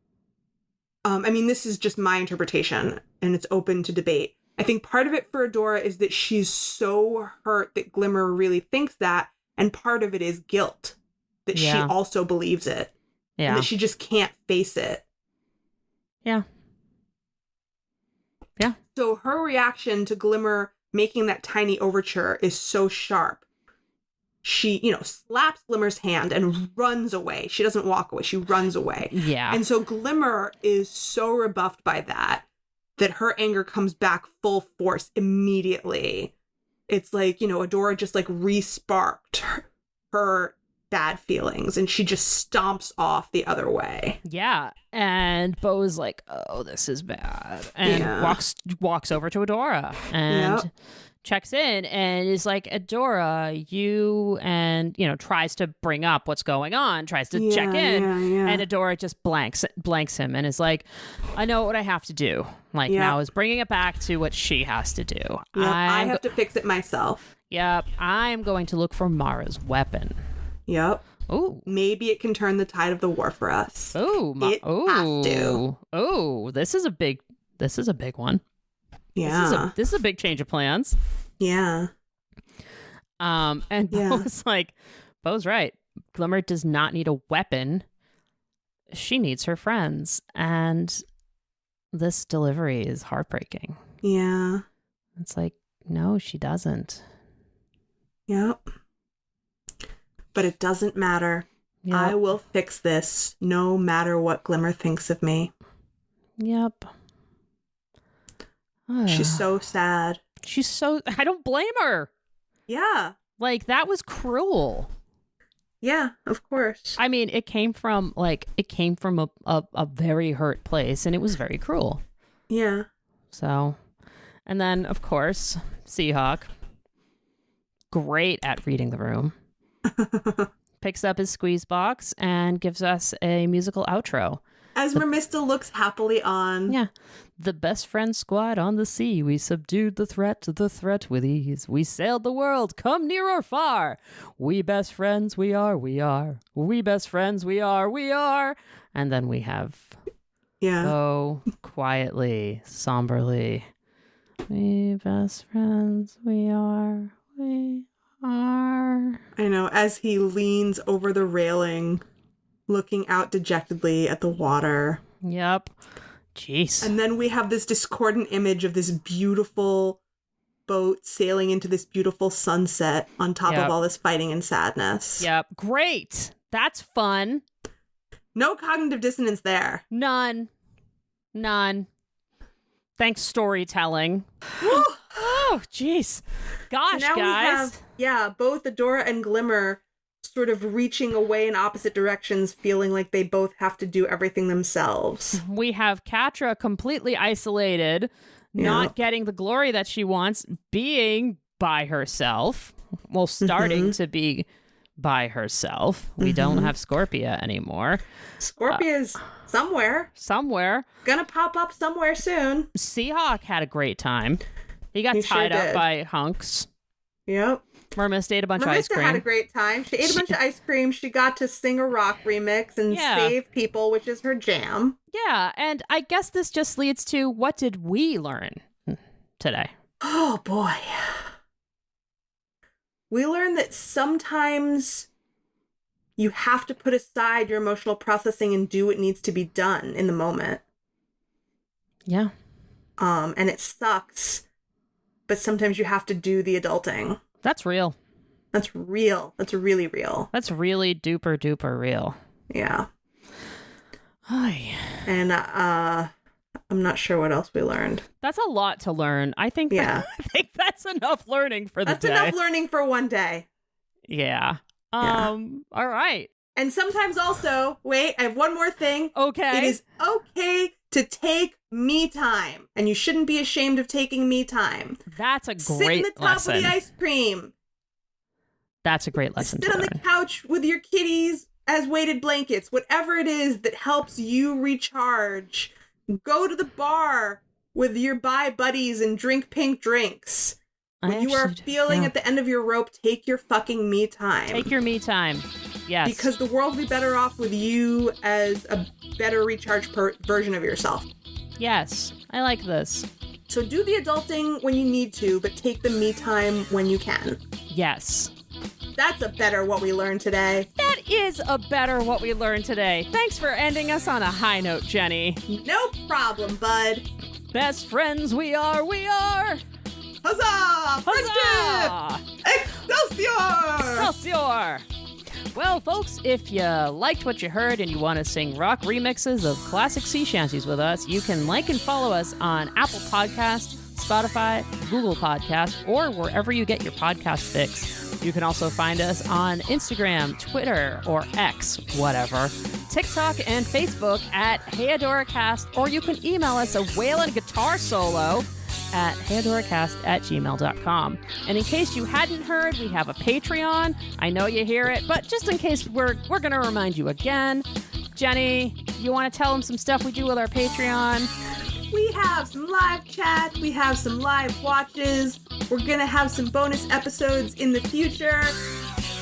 this is just my interpretation and it's open to debate. I think part of it for Adora is that she's so hurt that Glimmer really thinks that. And part of it is guilt that she also believes it. Yeah. And that she just can't face it. Yeah. Yeah. So her reaction to Glimmer making that tiny overture is so sharp. She, slaps Glimmer's hand and runs away. She doesn't walk away. She runs away. Yeah. And so Glimmer is so rebuffed by that her anger comes back full force immediately. It's like, Adora just like re-sparked her bad feelings and she just stomps off the other way. Yeah. And Beau's like, oh, this is bad. And walks over to Adora and checks in and is like, Adora, you, and, tries to bring up what's going on, tries to check in. And Adora just blanks him and is like, I know what I have to do. Like now is bringing it back to what she has to do. I have to fix it myself. Yep. I'm going to look for Mara's weapon. Yep. Ooh. Maybe it can turn the tide of the war for us. Ooh. It has to. Oh, this is a big one. Yeah. This is a big change of plans. Yeah. And Beau's like, Beau's right. Glimmer does not need a weapon. She needs her friends. And this delivery is heartbreaking. Yeah. It's like, no, she doesn't. Yep. But it doesn't matter. Yep. I will fix this no matter what Glimmer thinks of me. Yep. She's so sad. I don't blame her. Yeah. Like, that was cruel. Yeah, of course. It came from a very hurt place and it was very cruel. Yeah. So, and then of course, Seahawk, great at reading the room, picks up his squeeze box and gives us a musical outro. As Mermista looks happily on. Yeah. The best friend squad on the sea. We subdued the threat with ease. We sailed the world, come near or far. We best friends, we are. We best friends, we are. And then we have Beau quietly, somberly. We best friends, we are. I know, as he leans over the railing, looking out dejectedly at the water. Yep. Jeez. And then we have this discordant image of this beautiful boat sailing into this beautiful sunset on top of all this fighting and sadness. Yep. Great. That's fun. No cognitive dissonance there. None. Thanks, storytelling. Oh, jeez. Gosh, so now guys. we have, both Adora and Glimmer sort of reaching away in opposite directions, feeling like they both have to do everything themselves. We have Catra completely isolated, not getting the glory that she wants, being by herself. Well, starting to be by herself. We don't have Scorpia anymore. Scorpia's somewhere. Gonna pop up somewhere soon. Seahawk had a great time. He got tied up by hunks. Yep. Mermista ate a bunch of ice cream. Had a great time. She ate a bunch of ice cream. She got to sing a rock remix and save people, which is her jam. Yeah, and I guess this just leads to, what did we learn today? Oh, boy. We learned that sometimes you have to put aside your emotional processing and do what needs to be done in the moment. Yeah. And it sucks, but sometimes you have to do the adulting. That's real. That's real. That's really real. That's really duper duper real. Yeah. Hi. And I'm not sure what else we learned. That's a lot to learn. I think I think that's enough learning for the day. That's enough learning for one day. Yeah. All right. And sometimes also, wait, I have one more thing. Okay. It is okay to take me time. And you shouldn't be ashamed of taking me time. That's a great lesson. Sit in the top of the ice cream. That's a great lesson. Sit on the couch with your kitties as weighted blankets. Whatever it is that helps you recharge. Go to the bar with your bi buddies and drink pink drinks. When you are feeling at the end of your rope, take your fucking me time. Take your me time. Yes. Because the world will be better off with you as a better recharged version of yourself. Yes. I like this. So do the adulting when you need to, but take the me time when you can. Yes. That's a better what we learned today. That is a better what we learned today. Thanks for ending us on a high note, Jenny. No problem, bud. Best friends we are, we are. Huzzah! Huzzah! Friendship! Excelsior! Excelsior! Well, folks, if you liked what you heard and you want to sing rock remixes of classic sea shanties with us, you can like and follow us on Apple Podcasts, Spotify, Google Podcasts, or wherever you get your podcast fix. You can also find us on Instagram, Twitter, or X, whatever, TikTok and Facebook at HeyAdoraCast, or you can email us a wailing guitar solo at heyadoracast@gmail.com. And in case you hadn't heard, we have a Patreon. I know you hear it, but just in case, we're going to remind you again. Jenny, you want to tell them some stuff we do with our Patreon? We have some live chats. We have some live watches. We're going to have some bonus episodes in the future.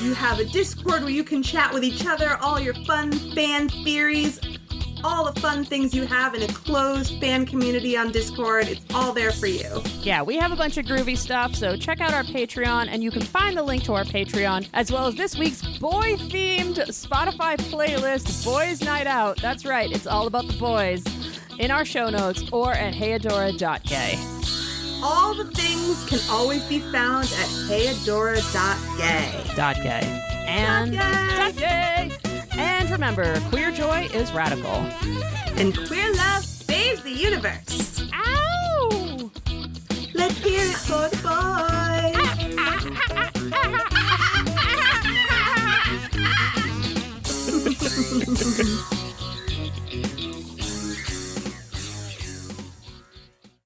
You have a Discord where you can chat with each other, all your fun fan theories, all the fun things you have in a closed fan community on Discord. It's all there for you. Yeah, we have a bunch of groovy stuff, so check out our Patreon, and you can find the link to our Patreon, as well as this week's boy-themed Spotify playlist, Boys Night Out. That's right, it's all about the boys. In our show notes or at heyadora.gay. All the things can always be found at heyadora.gay. .gay. And .gay. And remember, queer joy is radical. And queer love saves the universe. Ow! Let's hear it for the boys.